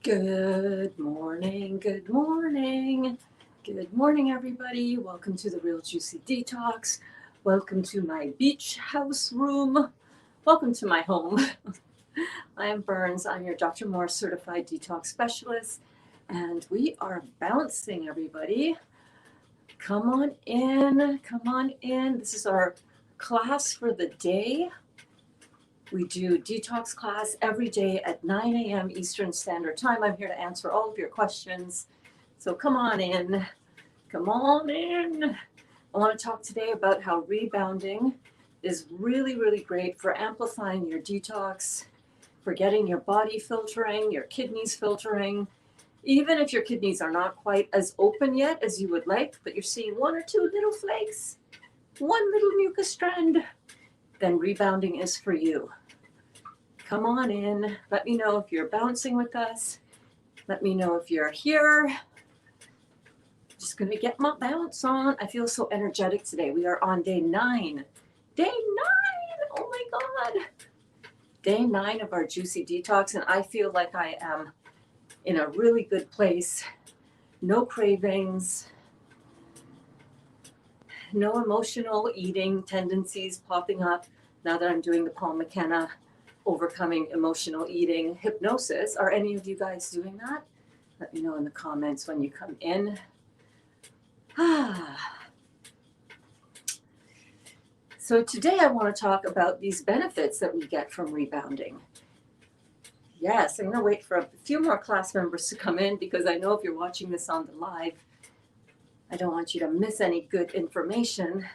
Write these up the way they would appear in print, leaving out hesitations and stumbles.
Good morning, good morning. Good morning, everybody. Welcome to the Real Juicy Detox. Welcome to my beach house room. Welcome to my home. I am Berns. I'm your Dr. Moore certified detox specialist, and we are bouncing, everybody. Come on in, come on in. This is our class for the day. We do detox class every day at 9 a.m. Eastern Standard Time. I'm here to answer all of your questions. So come on in. Come on in. I want to talk today about how rebounding is really, really great for amplifying your detox, for getting your body filtering, your kidneys filtering. Even if your kidneys are not quite as open yet as you would like, but you're seeing one or two little flakes, one little mucus strand, then rebounding is for you. Come on in. Let me know if you're bouncing with us. Let me know if you're here. Just going to get my bounce on. I feel so energetic today. We are on day 9. Day 9! Oh my God. Day 9 of our Juicy Detox, and I feel like I am in a really good place. No cravings. No emotional eating tendencies popping up now that I'm doing the Paul McKenna overcoming emotional eating hypnosis. Are any of you guys doing that? Let me know in the comments when you come in. So today I want to talk about these benefits that we get from rebounding. Yes, I'm going to wait for a few more class members to come in because I know if you're watching this on the live, I don't want you to miss any good information.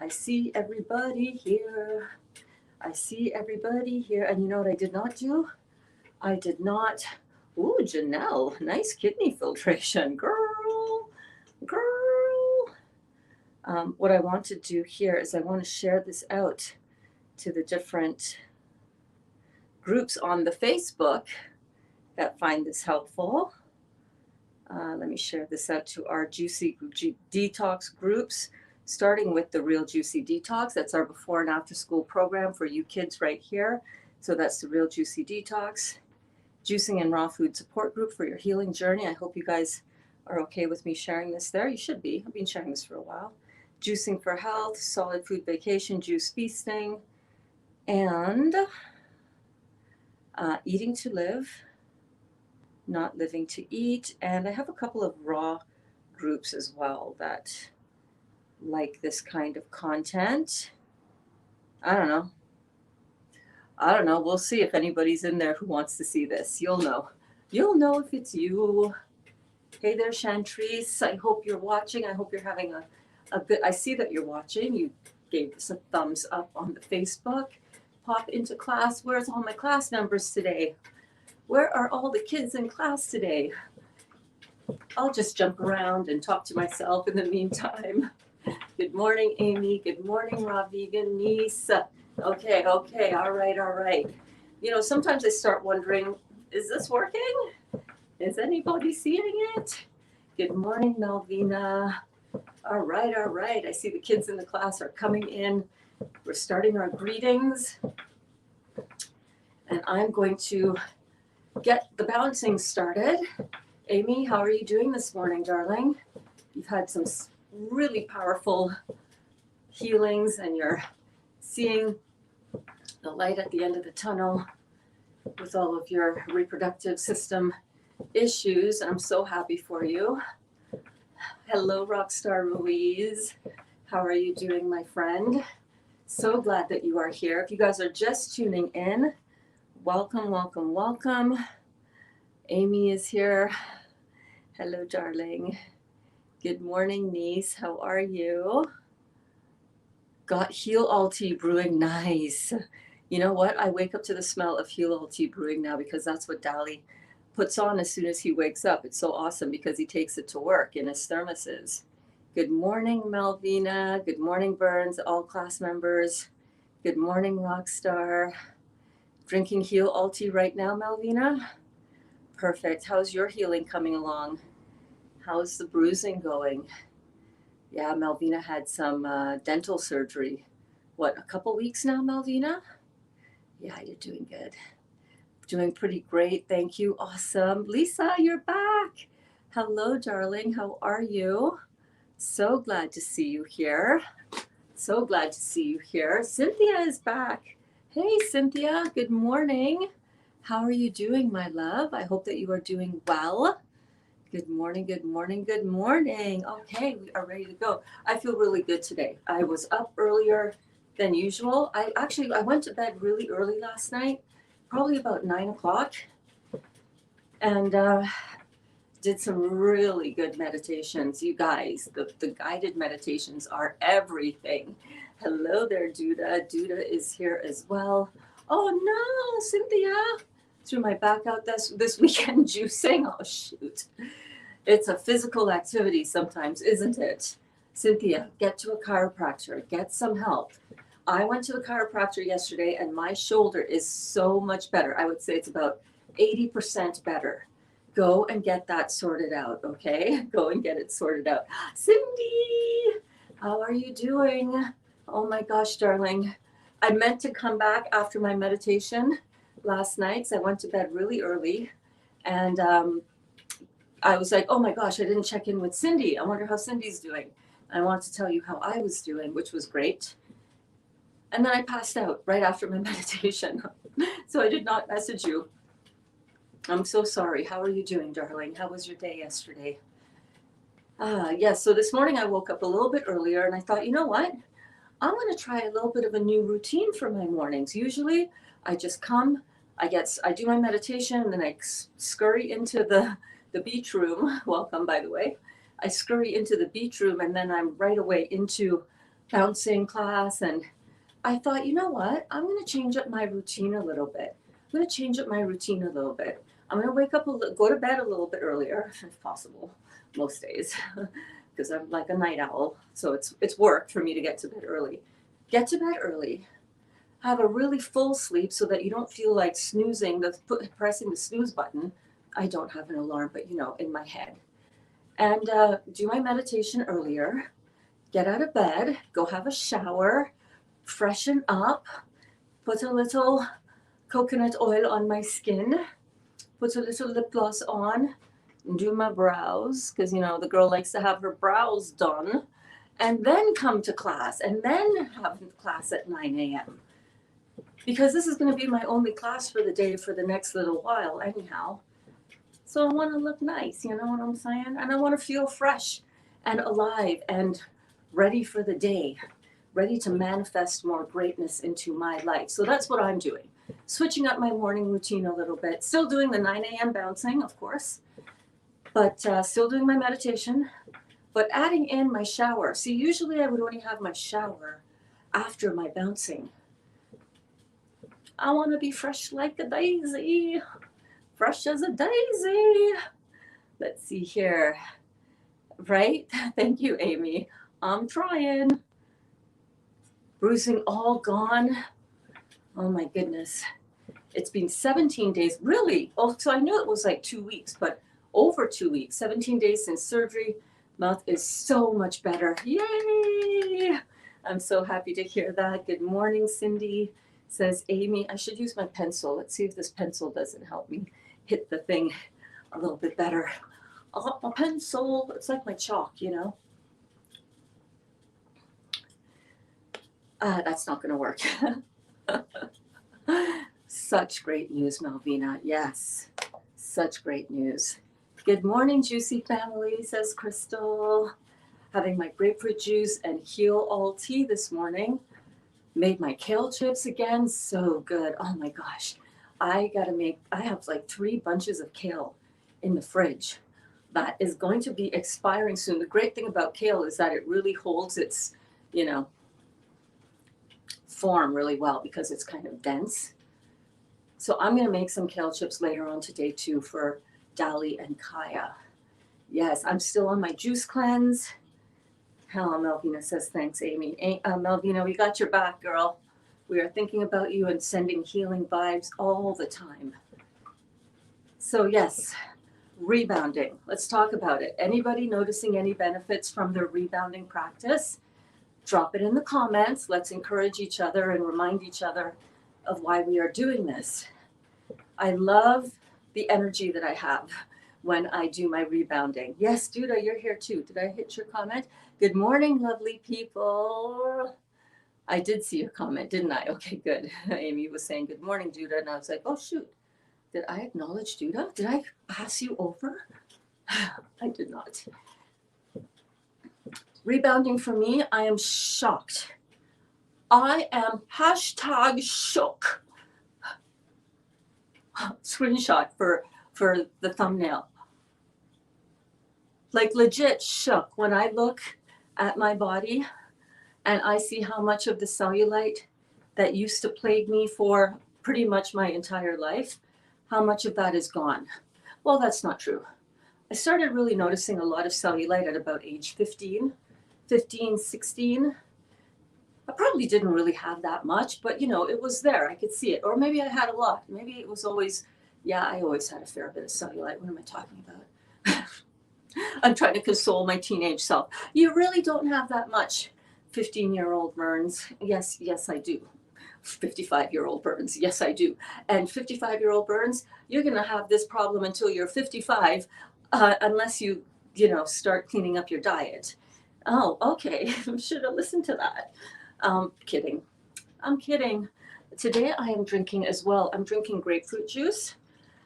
I see everybody here. I see everybody here. And you know what I did not do? I did not. Ooh, Janelle, nice kidney filtration. Girl. What I want to do here is I want to share this out to the different groups on the Facebook that find this helpful. Let me share this out to our Juicy Detox groups, starting with the Real Juicy Detox. That's our before and after school program for you kids right here. So that's the Real Juicy Detox. Juicing and Raw Food Support Group for your healing journey. I hope you guys are okay with me sharing this there. You should be. I've been sharing this for a while. Juicing for Health, Solid Food Vacation, Juice Feasting, and Eating to Live, Not Living to Eat. And I have a couple of raw groups as well that like this kind of content. I don't know. We'll see if anybody's in there who wants to see this. You'll know. You'll know if it's you. Hey there, Chantrice. I hope you're watching. I hope you're having a good. I see that you're watching. You gave us a thumbs up on the Facebook. Pop into class. Where's all my class members today? Where are all the kids in class today? I'll just jump around and talk to myself in the meantime. Good morning, Amy. Good morning, Ravi, Denise. Okay, all right. You know, sometimes I start wondering, is this working? Is anybody seeing it? Good morning, Melvina. All right. I see the kids in the class are coming in. We're starting our greetings. And I'm going to get the bouncing started. Amy, how are you doing this morning, darling? You've had some really powerful healings and you're seeing the light at the end of the tunnel with all of your reproductive system issues. I'm so happy for you. Hello, Rockstar Ruiz. How are you doing, my friend? So glad that you are here. If you guys are just tuning in, welcome. Amy is here. Hello, darling. Good morning, niece. How are you? Got Heal All Tea brewing. Nice. You know what? I wake up to the smell of Heal All Tea brewing now because that's what Dali puts on as soon as he wakes up. It's so awesome because he takes it to work in his thermoses. Good morning, Melvina. Good morning, Berns, all class members. Good morning, Rockstar. Drinking Heal All Tea right now, Melvina? Perfect. How's your healing coming along? How's the bruising going? Yeah, Melvina had some dental surgery. What, a couple weeks now, Melvina? Yeah, you're doing good. Doing pretty great. Thank you. Awesome. Lisa, you're back. Hello, darling. How are you? So glad to see you here. So glad to see you here. Cynthia is back. Hey, Cynthia. Good morning. How are you doing, my love? I hope that you are doing well. Good morning, good morning, good morning. Okay, we are ready to go. I feel really good today. I was up earlier than usual. I went to bed really early last night, probably about 9 o'clock, and did some really good meditations. You guys, the guided meditations are everything. Hello there, Duda. Duda is here as well. Oh no, Cynthia. Threw my back out this weekend juicing. Oh shoot. It's a physical activity sometimes, isn't it? Cynthia, get to a chiropractor, get some help. I went to the chiropractor yesterday and my shoulder is so much better. I would say it's about 80% better. Go and get that sorted out, okay? Go and get it sorted out. Cindy, how are you doing? Oh my gosh, darling. I meant to come back after my meditation last night, so I went to bed really early, and I was like, oh my gosh, I didn't check in with Cindy. I wonder how Cindy's doing. I wanted to tell you how I was doing, which was great. And then I passed out right after my meditation. So I did not message you. I'm so sorry. How are you doing, darling? How was your day yesterday? Yes, so this morning I woke up a little bit earlier and I thought, you know what? I'm going to try a little bit of a new routine for my mornings. Usually I just come, I do my meditation, and then I scurry into the beach room. Welcome, by the way. I scurry into the beach room and then I'm right away into bouncing class. And I thought, you know what? I'm going to change up my routine a little bit. I'm going to change up my routine a little bit. I'm going to wake up, go to bed a little bit earlier, if possible, most days, because I'm like a night owl. So it's work for me to get to bed early. Get to bed early. Have a really full sleep so that you don't feel like snoozing, pressing the snooze button. I don't have an alarm, but in my head. And do my meditation earlier. Get out of bed. Go have a shower. Freshen up. Put a little coconut oil on my skin. Put a little lip gloss on. Do my brows, because the girl likes to have her brows done. And then come to class. And then have class at 9 a.m. Because this is going to be my only class for the day for the next little while anyhow. So I want to look nice, you know what I'm saying? And I want to feel fresh and alive and ready for the day, ready to manifest more greatness into my life. So that's what I'm doing. Switching up my morning routine a little bit. Still doing the 9 a.m. bouncing, of course, but still doing my meditation, but adding in my shower. See, usually I would only have my shower after my bouncing. I want to be fresh like a daisy. Fresh as a daisy. Let's see here. Right? Thank you, Amy. I'm trying. Bruising all gone. Oh my goodness. It's been 17 days. Really? Oh, so I knew it was like 2 weeks, but over 2 weeks. 17 days since surgery. Mouth is so much better. Yay! I'm so happy to hear that. Good morning, Cindy. Says Amy. I should use my pencil. Let's see if this pencil doesn't help me hit the thing a little bit better. A pencil, it's like my chalk, That's not going to work. Such great news, Malvina. Yes, such great news. Good morning, Juicy family, says Crystal. Having my grapefruit juice and heal all tea this morning. Made my kale chips again. So good. Oh my gosh. I have like 3 bunches of kale in the fridge that is going to be expiring soon. The great thing about kale is that it really holds its, form really well because it's kind of dense. So I'm going to make some kale chips later on today too for Dali and Kaya. Yes, I'm still on my juice cleanse. Hello, Melvina says, thanks, Amy. Melvina, we got your back, girl. We are thinking about you and sending healing vibes all the time. So yes, rebounding. Let's talk about it. Anybody noticing any benefits from their rebounding practice? Drop it in the comments. Let's encourage each other and remind each other of why we are doing this. I love the energy that I have when I do my rebounding. Yes, Duda, you're here too. Did I hit your comment? Good morning, lovely people. I did see your comment, didn't I? Okay, good. Amy was saying good morning, Duda, and I was like, oh shoot, did I acknowledge Duda? Did I pass you over? I did not. Rebounding for me, I am shocked. I am hashtag shook. Screenshot for the thumbnail. Like legit shook when I look at my body and I see how much of the cellulite that used to plague me for pretty much my entire life, how much of that is gone. Well, that's not true. I started really noticing a lot of cellulite at about age 15, 16. I probably didn't really have that much, but it was there. I could see it. Or maybe I had a lot. Maybe it was always, I always had a fair bit of cellulite. What am I talking about? I'm trying to console my teenage self. You really don't have that much, 15-year-old Berns. Yes, I do. 55-year-old Berns. Yes, I do. And 55-year-old Berns, you're going to have this problem until you're 55, unless you start cleaning up your diet. Oh, okay. Should have listened to that. Kidding. I'm kidding. Today I am drinking as well. I'm drinking grapefruit juice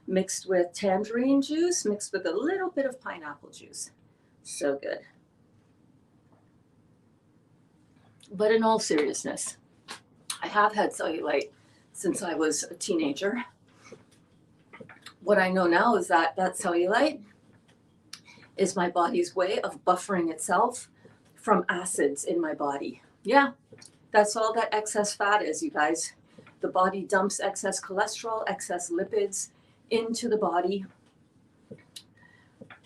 mixed with tangerine juice, mixed with a little bit of pineapple juice. So good. But in all seriousness, I have had cellulite since I was a teenager. What I know now is that cellulite is my body's way of buffering itself from acids in my body. Yeah, that's all that excess fat is, you guys. The body dumps excess cholesterol, excess lipids into the body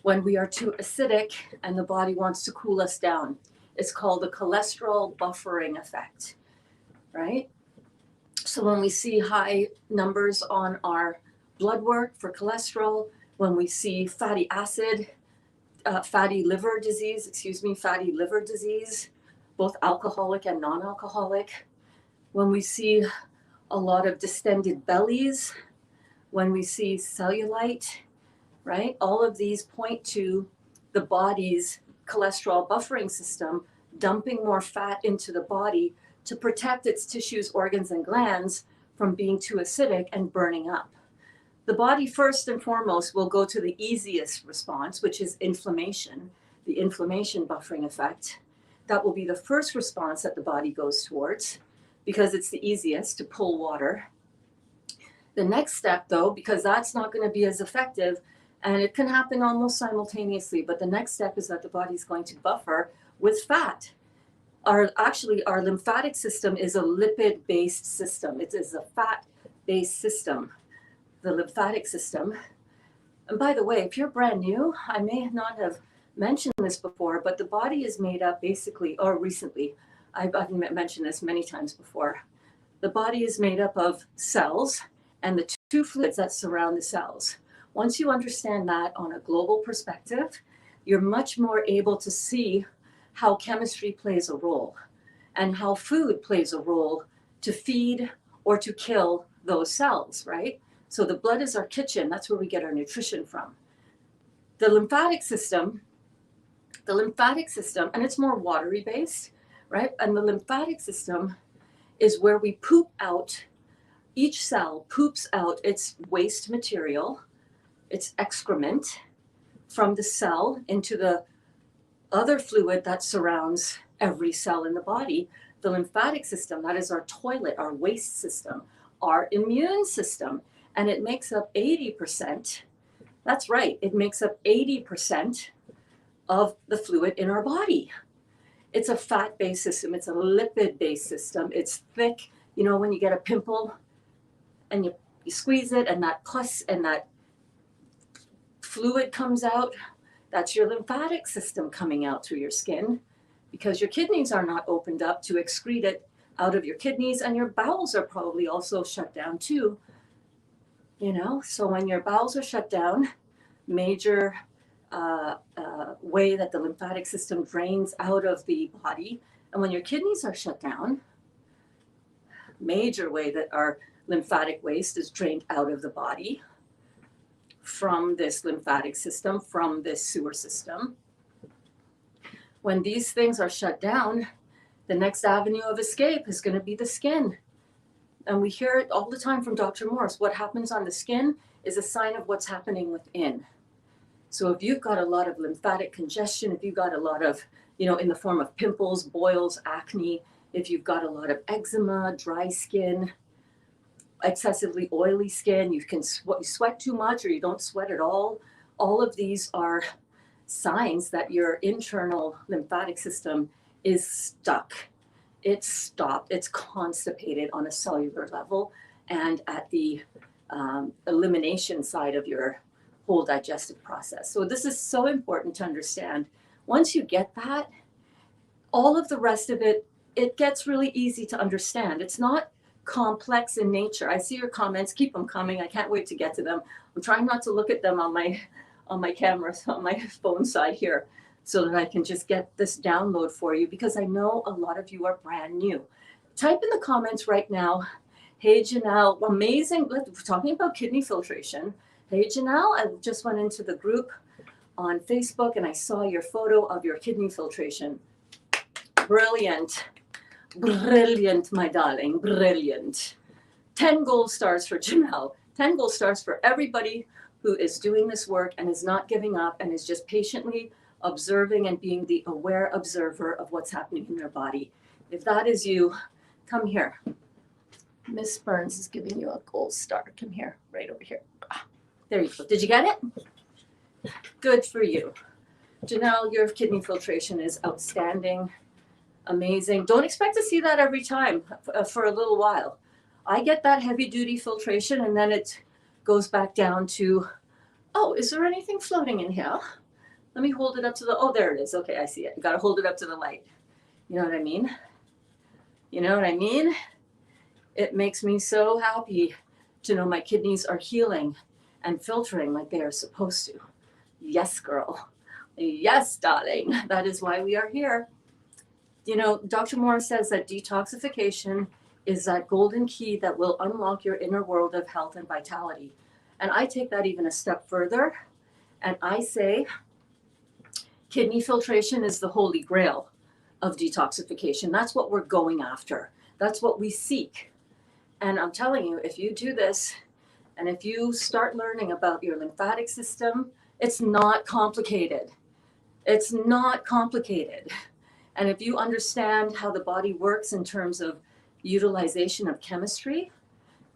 when we are too acidic and the body wants to cool us down. It's called the cholesterol buffering effect, right? So when we see high numbers on our blood work for cholesterol, when we see fatty liver disease, both alcoholic and non-alcoholic, when we see a lot of distended bellies, when we see cellulite, right? All of these point to the body's cholesterol buffering system dumping more fat into the body to protect its tissues, organs, and glands from being too acidic and burning up. The body first and foremost will go to the easiest response, which is inflammation, the inflammation buffering effect. That will be the first response that the body goes towards because it's the easiest to pull water. The next step, though, because that's not going to be as effective, and it can happen almost simultaneously, but the next step is that the body's going to buffer with fat. Our lymphatic system is a lipid-based system. It is a fat-based system, the lymphatic system. And by the way, if you're brand new, I may not have mentioned this before, but the body is made up basically, or recently, I've mentioned this many times before. The body is made up of cells and the two fluids that surround the cells. Once you understand that on a global perspective, you're much more able to see how chemistry plays a role and how food plays a role to feed or to kill those cells, right? So the blood is our kitchen. That's where we get our nutrition from. The lymphatic system, and it's more watery based, right? And the lymphatic system is where we poop out, each cell poops out its waste material, its excrement from the cell into the other fluid that surrounds every cell in the body. The lymphatic system, that is our toilet, our waste system, our immune system, and it makes up 80%. That's right, it makes up 80% of the fluid in our body. It's a fat-based system, it's a lipid-based system, it's thick. You know, when you get a pimple and you squeeze it and that pus and that fluid comes out, that's your lymphatic system coming out through your skin because your kidneys are not opened up to excrete it out of your kidneys, and your bowels are probably also shut down too. You know, so when your bowels are shut down, major way that the lymphatic system drains out of the body, and when your kidneys are shut down, major way that our lymphatic waste is drained out of the body from this lymphatic system, from this sewer system. When these things are shut down, the next avenue of escape is going to be the skin. And we hear it all the time from Dr. Morse. What happens on the skin is a sign of what's happening within. So if you've got a lot of lymphatic congestion, if you've got a lot of, in the form of pimples, boils, acne, if you've got a lot of eczema, dry skin, excessively oily skin, you sweat too much or you don't sweat at all of these are signs that your internal lymphatic system is stuck. It's stopped. It's constipated on a cellular level and at the elimination side of your whole digestive process. So this is so important to understand. Once you get that, all of the rest of it, it gets really easy to understand. It's not complex in nature. I see your comments. Keep them coming. I can't wait to get to them. I'm trying not to look at them on my camera, on my phone side here, so that I can just get this download for you, because I know a lot of you are brand new. Type in the comments right now, hey Janelle, amazing, we're talking about kidney filtration. Hey Janelle, I just went into the group on Facebook and I saw your photo of your kidney filtration. Brilliant, brilliant, my darling, brilliant. 10 gold stars for Janelle, 10 gold stars for everybody who is doing this work and is not giving up and is just patiently observing and being the aware observer of what's happening in their body. If that is you, come here. Miss Berns is giving you a gold star. Come here, right over here. There you go. Did you get it? Good for you. Janelle, your kidney filtration is outstanding, amazing. Don't expect to see that every time for a little while. I get that heavy duty filtration and then it goes back down to, oh, is there anything floating in here? Let me hold it up to the, oh, there it is. Okay, I see it. You got to hold it up to the light. You know what I mean? You know what I mean? It makes me so happy to know my kidneys are healing and filtering like they are supposed to. Yes, girl. Yes, darling. That is why we are here. Dr. Morris says that detoxification is that golden key that will unlock your inner world of health and vitality. And I take that even a step further. And I say kidney filtration is the holy grail of detoxification. That's what we're going after. That's what we seek. And I'm telling you, if you do this, and if you start learning about your lymphatic system, it's not complicated. It's not complicated. And if you understand how the body works in terms of utilization of chemistry,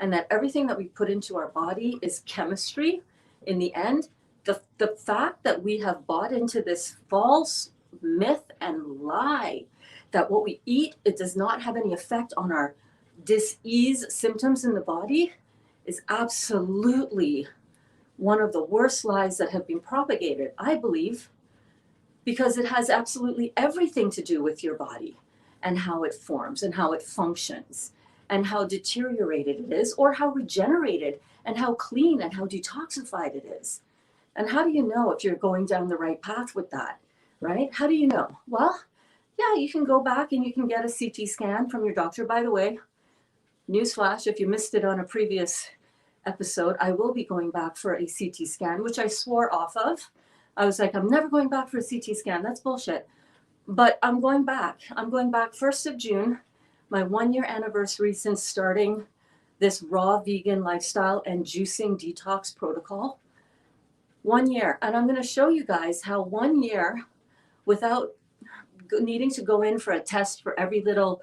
and that everything that we put into our body is chemistry, in the end, the fact that we have bought into this false myth and lie that what we eat, it does not have any effect on our dis-ease symptoms in the body, is absolutely one of the worst lies that have been propagated, I believe, because it has absolutely everything to do with your body and how it forms and how it functions and how deteriorated it is, or how regenerated and how clean and how detoxified it is. And how do you know if you're going down the right path with that, right? How do you know? Well, yeah, you can go back and you can get a CT scan from your doctor. By the way, newsflash, if you missed it on a previous episode, I will be going back for a CT scan, which I swore off of. I was like, I'm never going back for a CT scan. That's bullshit. But I'm going back. I'm going back 1st of June, my 1-year anniversary since starting this raw vegan lifestyle and juicing detox protocol. 1 year. And I'm going to show you guys how 1 year without needing to go in for a test for every little,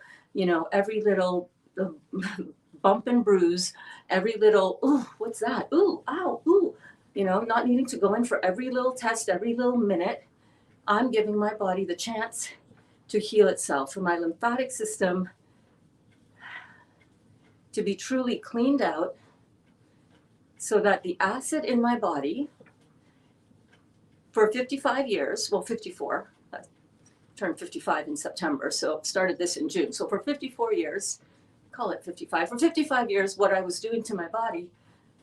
bump and bruise, every little, ooh, what's that? Ooh, ow, ooh, not needing to go in for every little test, every little minute. I'm giving my body the chance to heal itself, for my lymphatic system to be truly cleaned out, so that the acid in my body for 55 years, well, 54, I turned 55 in September, so started this in June. So for 54 years, call it 55, for 55 years, what I was doing to my body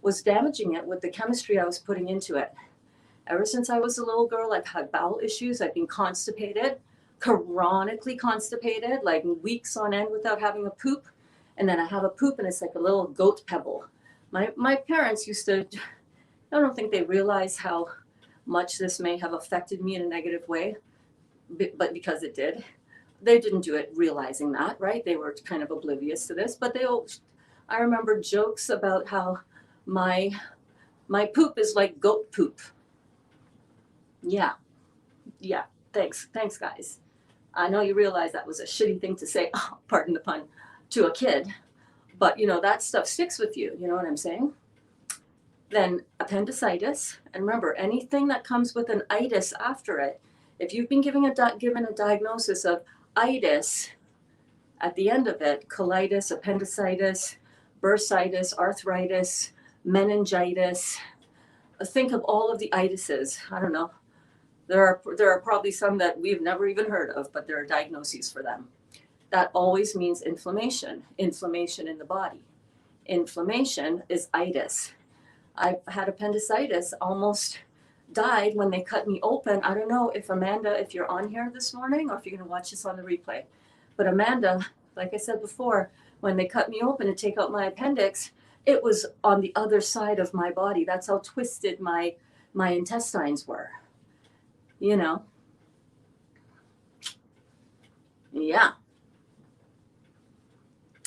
was damaging it with the chemistry I was putting into it. Ever since I was a little girl, I've had bowel issues. I've been constipated, chronically constipated, like weeks on end without having a poop. And then I have a poop and it's like a little goat pebble. My parents used to, I don't think they realize how much this may have affected me in a negative way, but because it did. They didn't do it realizing that, right? They were kind of oblivious to this, but I remember jokes about how my poop is like goat poop. Yeah, yeah. Thanks, guys. I know you realize that was a shitty thing to say, oh, pardon the pun, to a kid, but that stuff sticks with you. You know what I'm saying? Then appendicitis, and remember, anything that comes with an itis after it, if you've been given a diagnosis of itis at the end of it, colitis, appendicitis, bursitis, arthritis, meningitis, think of all of the itises. I don't know. There are probably some that we've never even heard of, but there are diagnoses for them. That always means inflammation in the body. Inflammation is itis. I've had appendicitis, almost died when they cut me open. I don't know if Amanda, if you're on here this morning or if you're going to watch this on the replay, but Amanda, like I said before, when they cut me open to take out my appendix, it was on the other side of my body. That's how twisted my intestines were. Yeah.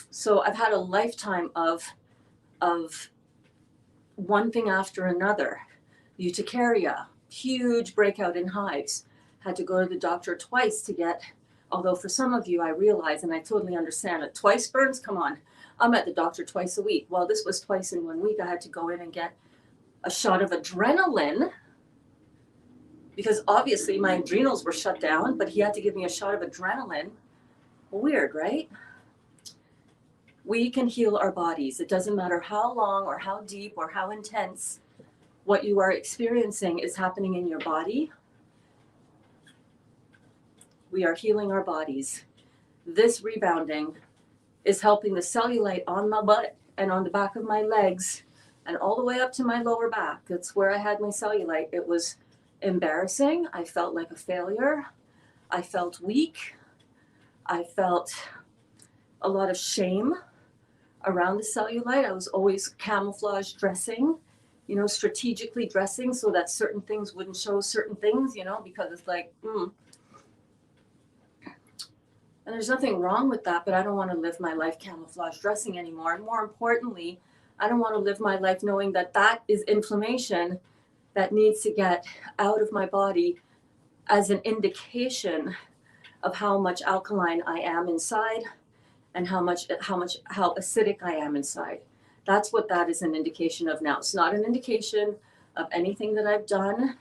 So I've had a lifetime of one thing after another. Urticaria, huge breakout in hives. Had to go to the doctor twice to get, although for some of you I realize, and I totally understand it, twice, Berns, come on. I'm at the doctor twice a week. Well, this was twice in 1 week. I had to go in and get a shot of adrenaline because obviously my adrenals were shut down, but he had to give me a shot of adrenaline. Weird, right? We can heal our bodies. It doesn't matter how long or how deep or how intense what you are experiencing is happening in your body. We are healing our bodies. This rebounding is helping the cellulite on my butt and on the back of my legs and all the way up to my lower back. That's where I had my cellulite. It was embarrassing. I felt like a failure. I felt weak. I felt a lot of shame around the cellulite. I was always camouflage dressing, strategically dressing so that certain things wouldn't show certain things, because it's like, And there's nothing wrong with that, but I don't want to live my life camouflage dressing anymore. And more importantly, I don't want to live my life knowing that that is inflammation that needs to get out of my body as an indication of how much alkaline I am inside and how acidic I am inside. That's what that is an indication of now. It's not an indication of anything that I've done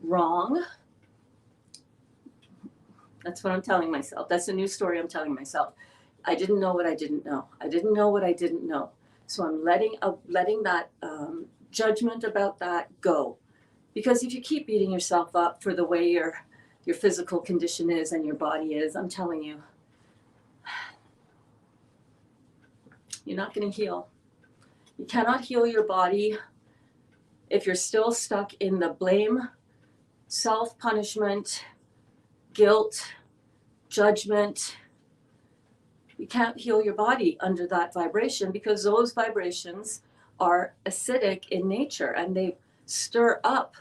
wrong. That's what I'm telling myself. That's a new story I'm telling myself. I didn't know what I didn't know. I didn't know what I didn't know. So I'm letting that judgment about that go. Because if you keep beating yourself up for the way your physical condition is and your body is, I'm telling you, you're not going to heal. You cannot heal your body if you're still stuck in the blame, self-punishment, guilt, judgment. You can't heal your body under that vibration because those vibrations are acidic in nature and they stir up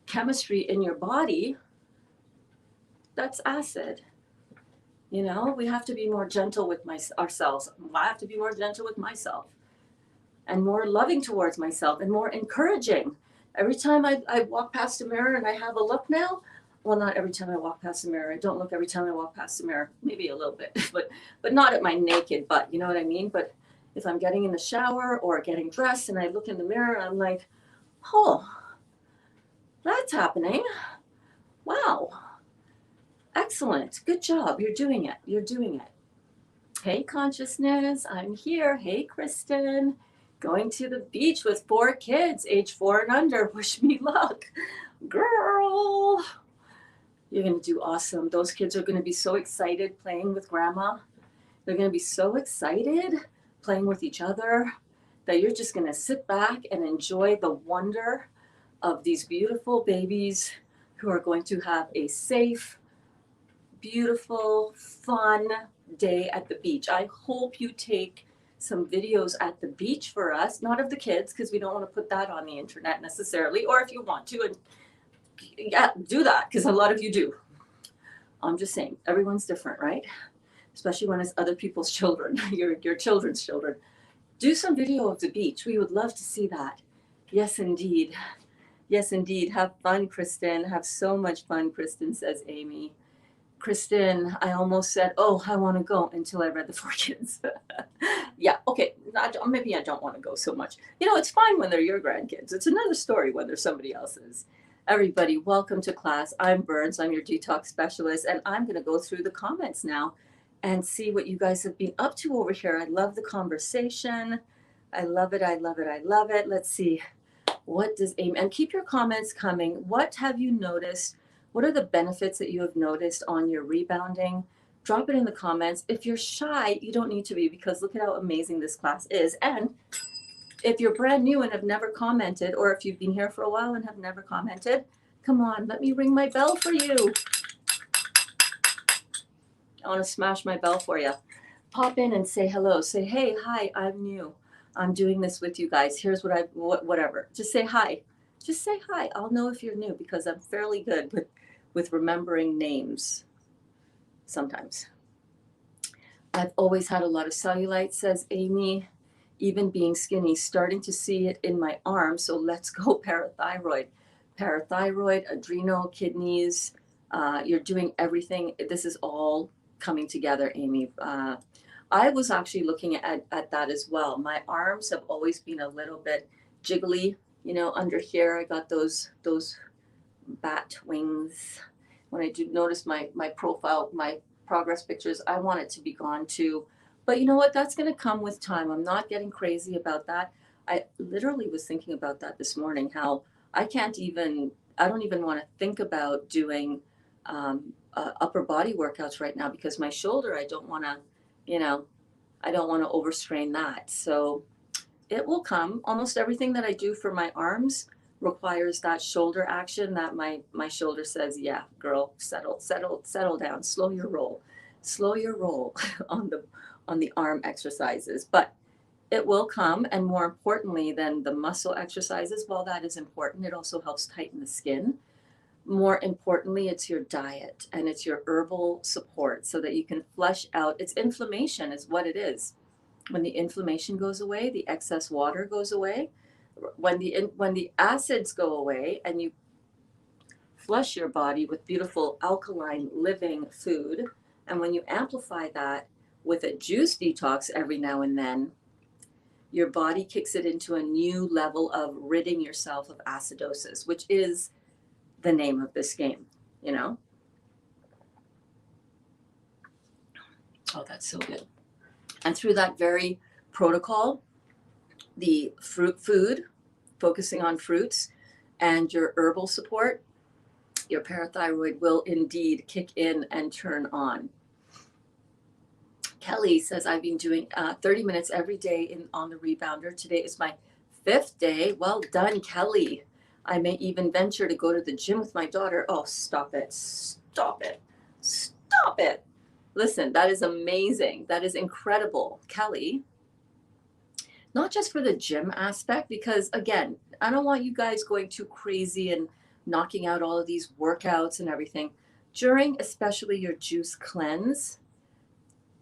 chemistry in your body. That's acid. We have to be more gentle with ourselves. I have to be more gentle with myself and more loving towards myself and more encouraging. Every time I walk past a mirror and I have a look now, well, not every time I walk past the mirror. I don't look every time I walk past the mirror, maybe a little bit, but not at my naked butt, you know what I mean? But if I'm getting in the shower or getting dressed and I look in the mirror, I'm like, oh, that's happening. Wow. Excellent. Good job. You're doing it. Hey, consciousness. I'm here. Hey, Kristen. Going to the beach with 4 kids, age 4 and under. Wish me luck. Girl. You're going to do awesome. Those kids are going to be so excited playing with grandma. They're going to be so excited playing with each other that you're just going to sit back and enjoy the wonder of these beautiful babies who are going to have a safe, beautiful, fun day at the beach. I hope you take some videos at the beach for us, not of the kids, because we don't want to put that on the internet necessarily, or if you want to, and yeah, do that, because a lot of you do. I'm just saying, everyone's different, right? Especially when it's other people's children, your children's children. Do some video of the beach. We would love to see that. Yes, indeed. Yes, indeed. Have fun, Kristen. Have so much fun, Kristen, says Amy. Kristen, I almost said, oh, I want to go until I read the 4 kids. Yeah, okay. Maybe I don't want to go so much. You know, it's fine when they're your grandkids. It's another story when they're somebody else's. Everybody, welcome to class. I'm Berns. I'm your detox specialist, and I'm going to go through the comments now and see what you guys have been up to over here. I love the conversation. I love it. I love it. I love it. Let's see. What does Amy, and keep your comments coming. What have you noticed? What are the benefits that you have noticed on your rebounding? Drop it in the comments. If you're shy, you don't need to be, because look at how amazing this class is. And if you're brand new and have never commented, or if you've been here for a while and have never commented, come on, let me ring my bell for you. I want to smash my bell for you. Pop in and say hello. Say, hey, hi, I'm new. I'm doing this with you guys. Here's whatever. Just say hi. Just say hi. I'll know if you're new, because I'm fairly good with remembering names sometimes. I've always had a lot of cellulite, says Amy. Even being skinny, starting to see it in my arms. So let's go parathyroid. Parathyroid, adrenal, kidneys. You're doing everything. This is all coming together, Amy. I was actually looking at that as well. My arms have always been a little bit jiggly, you know, under here. I got those bat wings. When I do notice my profile, my progress pictures, I want it to be gone too. But you know what? That's going to come with time. I'm not getting crazy about that. I literally was thinking about that this morning, how I don't even want to think about doing upper body workouts right now, because my shoulder, I don't want to overstrain that. So it will come. Almost everything that I do for my arms requires that shoulder action, that my shoulder says, yeah, girl, settle down, slow your roll on the arm exercises. But it will come. And more importantly than the muscle exercises, while that is important, it also helps tighten the skin. More importantly, it's your diet and it's your herbal support, so that you can flush out. It's inflammation is what it is. When the inflammation goes away, the excess water goes away. When the acids go away and you flush your body with beautiful alkaline living food, and when you amplify that with a juice detox every now and then, your body kicks it into a new level of ridding yourself of acidosis, which is the name of this game, you know? Oh, that's so good. And through that very protocol, the food, focusing on fruits, and your herbal support, your parathyroid will indeed kick in and turn on. Kelly says, I've been doing 30 minutes every day on the Rebounder. Today is my 5th day. Well done, Kelly. I may even venture to go to the gym with my daughter. Oh, stop it. Stop it. Stop it. Listen, that is amazing. That is incredible, Kelly. Not just for the gym aspect, because again, I don't want you guys going too crazy and knocking out all of these workouts and everything. During especially your juice cleanse,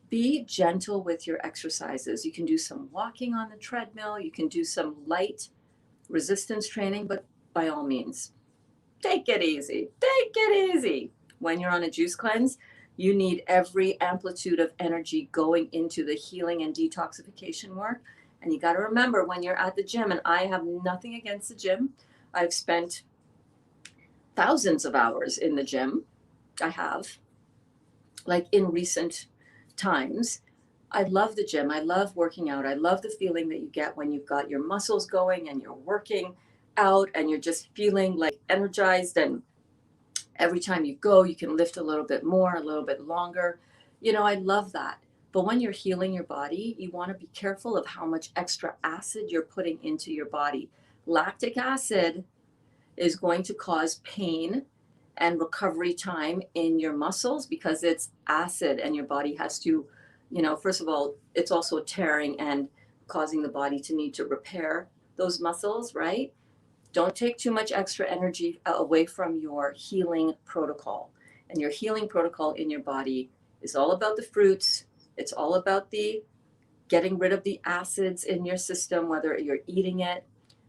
be gentle with your exercises. You can do some walking on the treadmill. You can do some light resistance training, but by all means, take it easy. Take it easy. When you're on a juice cleanse, you need every amplitude of energy going into the healing and detoxification work. And you got to remember, when you're at the gym, and I have nothing against the gym, I've spent thousands of hours in the gym. I have, like in recent times. I love the gym. I love working out. I love the feeling that you get when you've got your muscles going and you're working out and you're just feeling like energized, and every time you go you can lift a little bit more, a little bit longer. You know, I love that. But when you're healing your body, you want to be careful of how much extra acid you're putting into your body. Lactic acid is going to cause pain and recovery time in your muscles, because it's acid and your body has to, first of all, it's also tearing and causing the body to need to repair those muscles, right? Don't take too much extra energy away from your healing protocol. And your healing protocol in your body is all about the fruits. It's all about the getting rid of the acids in your system, whether you're eating it.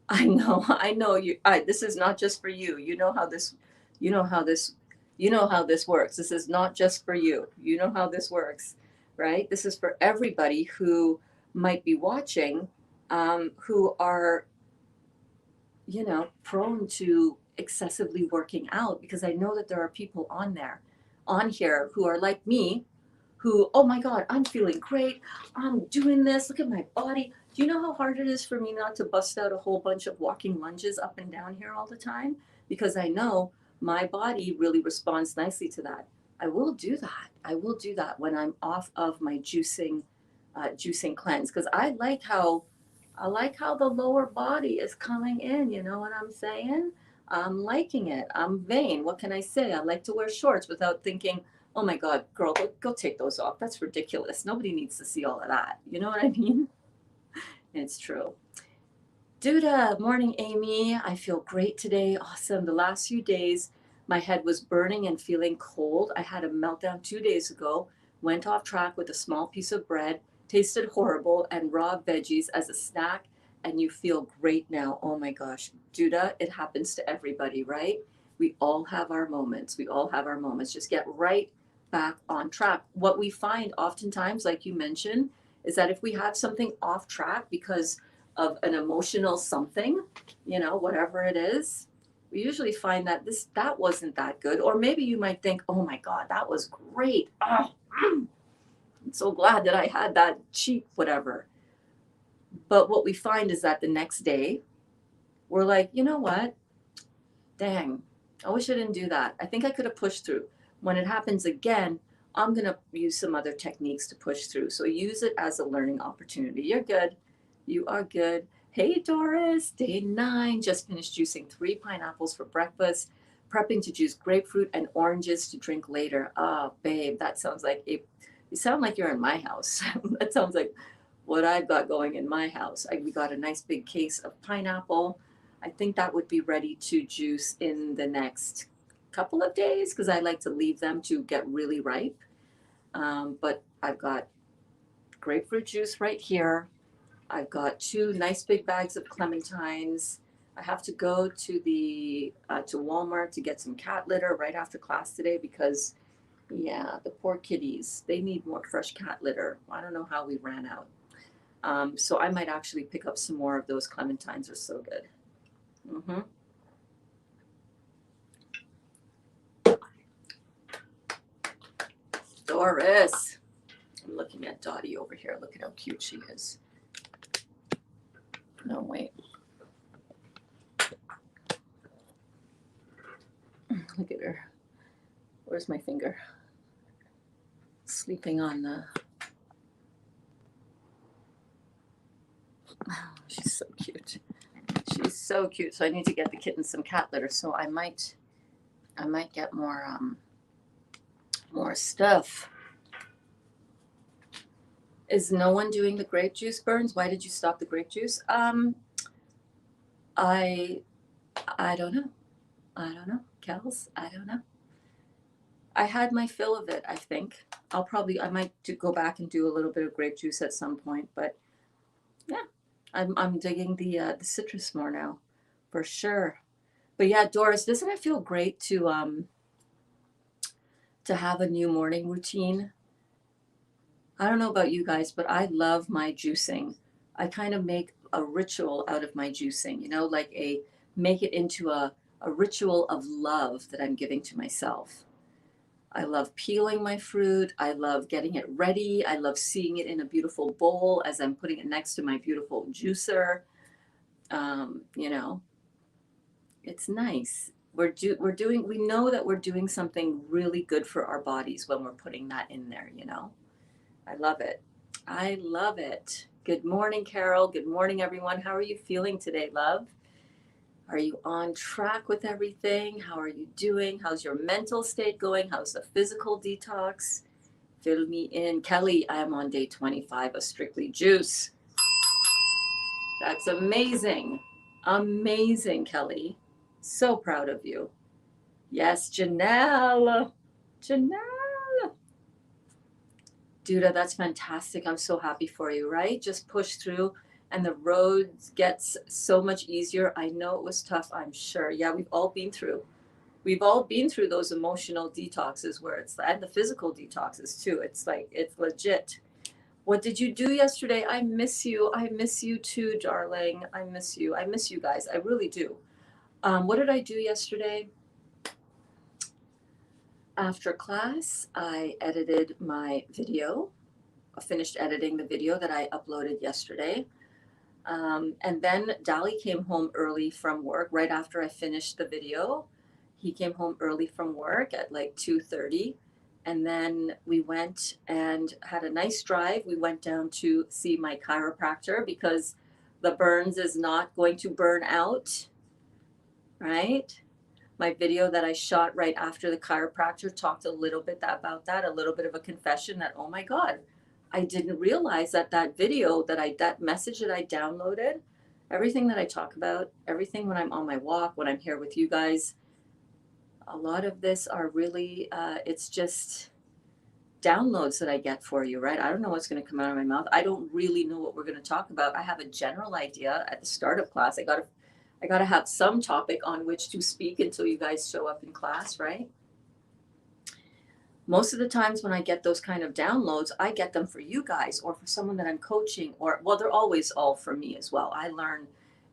I know you. This is not just for you. You know how this, you know how this works. This is not just for you. You know how this works, right? This is for everybody who might be watching, who are, prone to excessively working out, because I know that there are people on here who are like me, who, oh my God, I'm feeling great. I'm doing this. Look at my body. Do you know how hard it is for me not to bust out a whole bunch of walking lunges up and down here all the time? Because I know my body really responds nicely to that. I will do that. I will do that when I'm off of my juicing cleanse, because I like how the lower body is coming in. You know what I'm saying? I'm liking it. I'm vain. What can I say? I like to wear shorts without thinking, oh my God, girl, go take those off. That's ridiculous. Nobody needs to see all of that. You know what I mean? It's true. Duda, morning, Amy. I feel great today. Awesome. The last few days, my head was burning and feeling cold. I had a meltdown 2 days ago, went off track with a small piece of bread, tasted horrible, and raw veggies as a snack, and you feel great now. Oh my gosh. Duda, it happens to everybody, right? We all have our moments. We all have our moments. Just get right back on track. What we find oftentimes, like you mentioned, is that if we have something off track because of an emotional something, whatever it is, we usually find that that wasn't that good. Or maybe you might think, oh my God, that was great. Oh, I'm so glad that I had that cheap whatever. But what we find is that the next day, we're like, you know what? Dang, I wish I didn't do that. I think I could have pushed through. When it happens again, I'm going to use some other techniques to push through. So use it as a learning opportunity. You're good. You are good. Hey, Doris, day 9. Just finished juicing 3 pineapples for breakfast, prepping to juice grapefruit and oranges to drink later. Ah, babe, that sounds like you sound like you're in my house. That sounds like what I've got going in my house. We got a nice big case of pineapple. I think that would be ready to juice in the next couple of days, because I like to leave them to get really ripe. But I've got grapefruit juice right here. I've got 2 nice big bags of clementines. I have to go to to Walmart to get some cat litter right after class today, because yeah, the poor kitties, they need more fresh cat litter. I don't know how we ran out. So I might actually pick up some more of those clementines. Are so good. Mm-hmm. Doris. I'm looking at Dottie over here. Look at how cute she is. No, wait. Look at her. Where's my finger? Sleeping on the... Oh, she's so cute. She's so cute. So I need to get the kitten some cat litter. So I might get more stuff. Is no one doing the grape juice, Berns? Why did you stop the grape juice? I don't know. Kels, I don't know. I had my fill of it, I think. I might go back and do a little bit of grape juice at some point, but yeah, I'm digging the citrus more now, for sure. But yeah, Doris, doesn't it feel great to have a new morning routine? I don't know about you guys, but I love my juicing. I kind of make a ritual out of my juicing, make it into a ritual of love that I'm giving to myself. I love peeling my fruit. I love getting it ready. I love seeing it in a beautiful bowl as I'm putting it next to my beautiful juicer. It's nice. We know that we're doing something really good for our bodies when we're putting that in there, I love it. I love it. Good morning, Carol. Good morning, everyone. How are you feeling today, love? Are you on track with everything? How are you doing? How's your mental state going? How's the physical detox? Fill me in. Kelly, I am on day 25 of Strictly Juice. That's amazing. Amazing, Kelly. So proud of you. Yes, Janelle. Janelle. Duda, that's fantastic. I'm so happy for you, right? Just push through and the road gets so much easier. I know it was tough, I'm sure. Yeah, we've all been through those emotional detoxes where it's, and the physical detoxes too. It's like, it's legit. What did you do yesterday? I miss you. I miss you too, darling. I miss you. I miss you guys. I really do. What did I do yesterday? After class, I edited my video. I finished editing the video that I uploaded yesterday. And then Dali came home early from work right after I finished the video. He came home early from work at like 2:30. And then we went and had a nice drive. We went down to see my chiropractor because the Berns is not going to burn out, right? My video that I shot right after the chiropractor talked a little bit about that, a little bit of a confession that, oh my God, I didn't realize that that video that message that I downloaded, everything that I talk about, everything when I'm on my walk, when I'm here with you guys, a lot of this are really, it's just downloads that I get for you, right? I don't know what's going to come out of my mouth. I don't really know what we're going to talk about. I have a general idea at the start of class. I got to have some topic on which to speak until you guys show up in class, right? Most of the times when I get those kind of downloads, I get them for you guys or for someone that I'm coaching, or, well, they're always all for me as well. I learn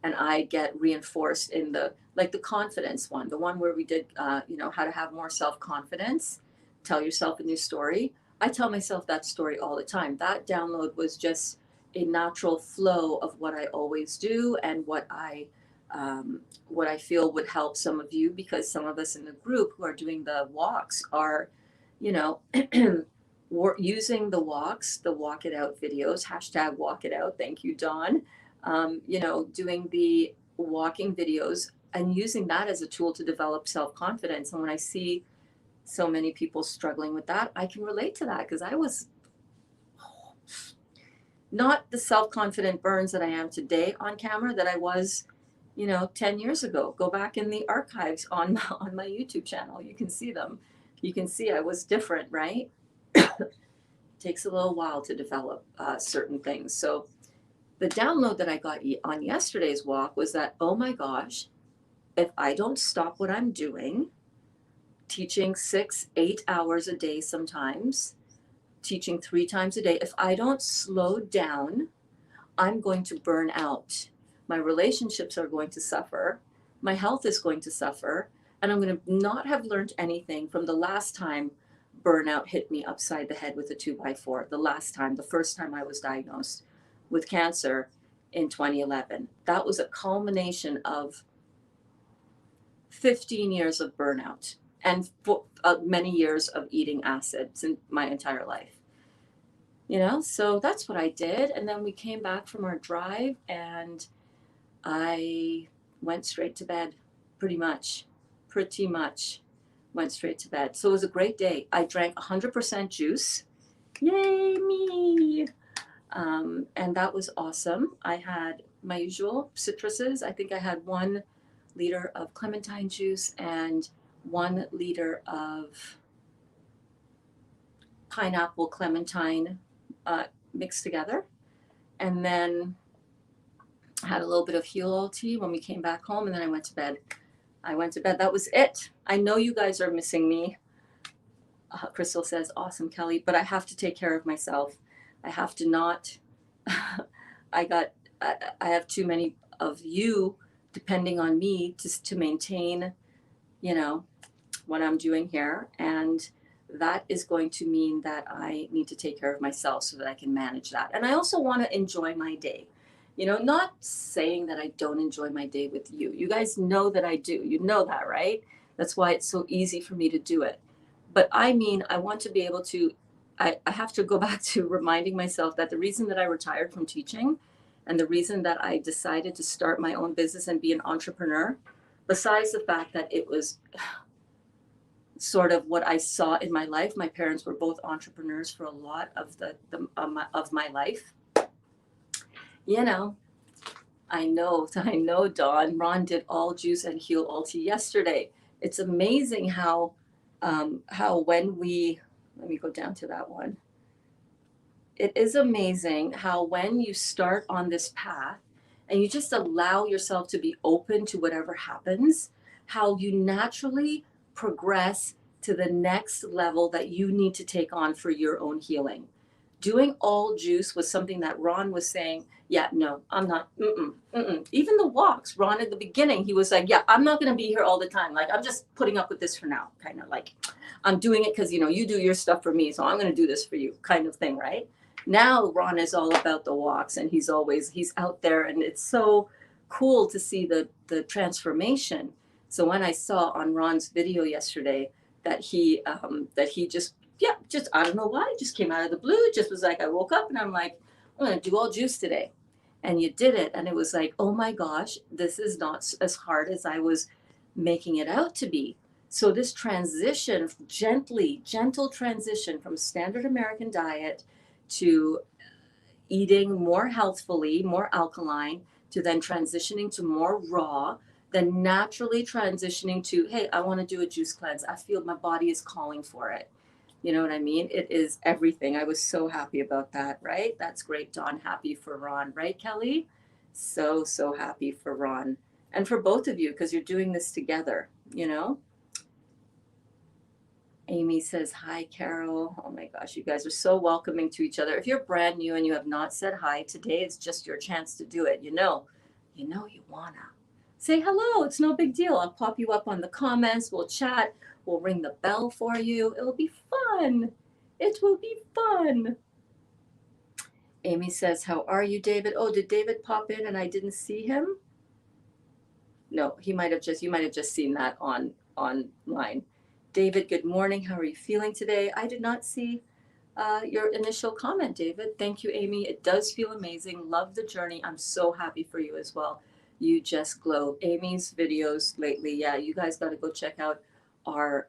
and I get reinforced in the confidence one, the one where we did, how to have more self-confidence, tell yourself a new story. I tell myself that story all the time. That download was just a natural flow of what I always do and what I feel would help some of you, because some of us in the group who are doing the walks are, we're using the walks, the walk it out videos, hashtag walk it out. Thank you, Dawn. Doing the walking videos and using that as a tool to develop self-confidence. And when I see so many people struggling with that, I can relate to that because I was not the self-confident Berns that I am today on camera that I was 10 years ago. Go back in the archives on my YouTube channel. You can see them. You can see I was different, right? Takes a little while to develop certain things. So the download that I got on yesterday's walk was that, oh my gosh, if I don't stop what I'm doing, teaching 6-8 hours a day sometimes, teaching 3 times a day, if I don't slow down, I'm going to burn out. My relationships are going to suffer. My health is going to suffer. And I'm going to not have learned anything from the last time burnout hit me upside the head with a 2x4. The first time I was diagnosed with cancer in 2011. That was a culmination of 15 years of burnout and many years of eating acids in my entire life. So that's what I did. And then we came back from our drive and I went straight to bed, pretty much went straight to bed. So it was a great day. I drank 100% juice. Yay, me. And that was awesome. I had my usual citruses. I think I had 1 liter of clementine juice and 1 liter of pineapple clementine mixed together. And then I had a little bit of heel oil tea when we came back home, and then I went to bed. That was it. I know you guys are missing me. Crystal says, awesome, Kelly, but I have to take care of myself. I have to not, I have too many of you depending on me to maintain, what I'm doing here. And that is going to mean that I need to take care of myself so that I can manage that. And I also want to enjoy my day. Not saying that I don't enjoy my day with you. You guys know that I do. You know that, right? That's why it's so easy for me to do it. But I want to be able to, I have to go back to reminding myself that the reason that I retired from teaching and the reason that I decided to start my own business and be an entrepreneur, besides the fact that it was sort of what I saw in my life. My parents were both entrepreneurs for a lot of of my life. You know, I know, Dawn. Ron did all juice and heal all tea yesterday. It's amazing how when we, let me go down to that one. It is amazing how when you start on this path and you just allow yourself to be open to whatever happens, how you naturally progress to the next level that you need to take on for your own healing. Doing all juice was something that Ron was saying, yeah, no, I'm not. Even the walks, Ron, at the beginning, he was like, yeah, I'm not going to be here all the time. Like, I'm just putting up with this for now. Kind of like, I'm doing it because, you do your stuff for me. So I'm going to do this for you kind of thing, right? Now Ron is all about the walks, and he's out there, and it's so cool to see the transformation. So when I saw on Ron's video yesterday that he just I don't know why, just came out of the blue. It just was like I woke up and I'm like, I'm gonna do all juice today, and you did it, and it was like, oh my gosh, this is not as hard as I was making it out to be. So this transition, gentle transition from standard American diet to eating more healthfully, more alkaline, to then transitioning to more raw, then naturally transitioning to, hey, I want to do a juice cleanse. I feel my body is calling for it. You know what I mean? It is everything. I was so happy about that, right? That's great, Dawn. Happy for Ron, right, Kelly? So happy for Ron. And for both of you, because you're doing this together, Amy says, hi, Carol. Oh my gosh, you guys are so welcoming to each other. If you're brand new and you have not said hi, today is just your chance to do it. You wanna. Say hello, it's no big deal. I'll pop you up on the comments, we'll chat, we'll ring the bell for you. It'll be fun. It will be fun. Amy says, how are you, David? Oh, did David pop in and I didn't see him? No, you might have just seen that online. David, good morning. How are you feeling today? I did not see your initial comment, David. Thank you, Amy. It does feel amazing. Love the journey. I'm so happy for you as well. You just glow. Amy's videos lately, yeah, you guys got to go check out our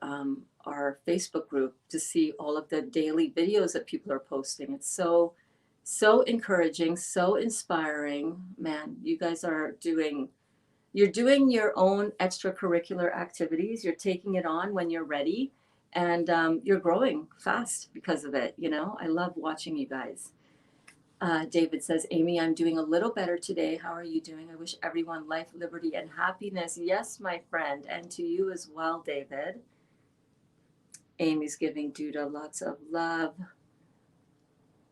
Facebook group to see all of the daily videos that people are posting. It's so encouraging, so inspiring. Man, you guys are you're doing your own extracurricular activities. You're taking it on when you're ready, and you're growing fast because of it. I love watching you guys. David says, Amy, I'm doing a little better today. How are you doing? I wish everyone life, liberty, and happiness. Yes, my friend, and to you as well, David. Amy's giving Duda lots of love.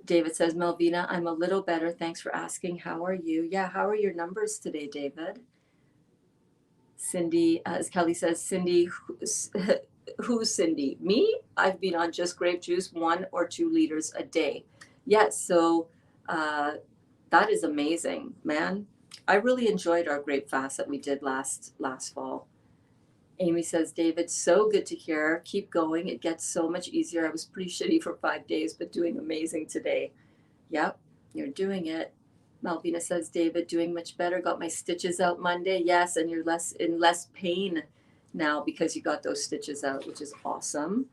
David says, Melvina, I'm a little better. Thanks for asking. How are you? Yeah, how are your numbers today, David? Cindy, as Kelly says, Cindy, who's Cindy? Me? I've been on just grape juice 1 or 2 liters a day. Yes, so that is amazing, man. I really enjoyed our grape fast that we did last fall. Amy says, David, so good to hear. Keep going. It gets so much easier. I was pretty shitty for 5 days, but doing amazing today. Yep, you're doing it. Malvina says, David, doing much better. Got my stitches out Monday. Yes, and you're in less pain now because you got those stitches out, which is awesome.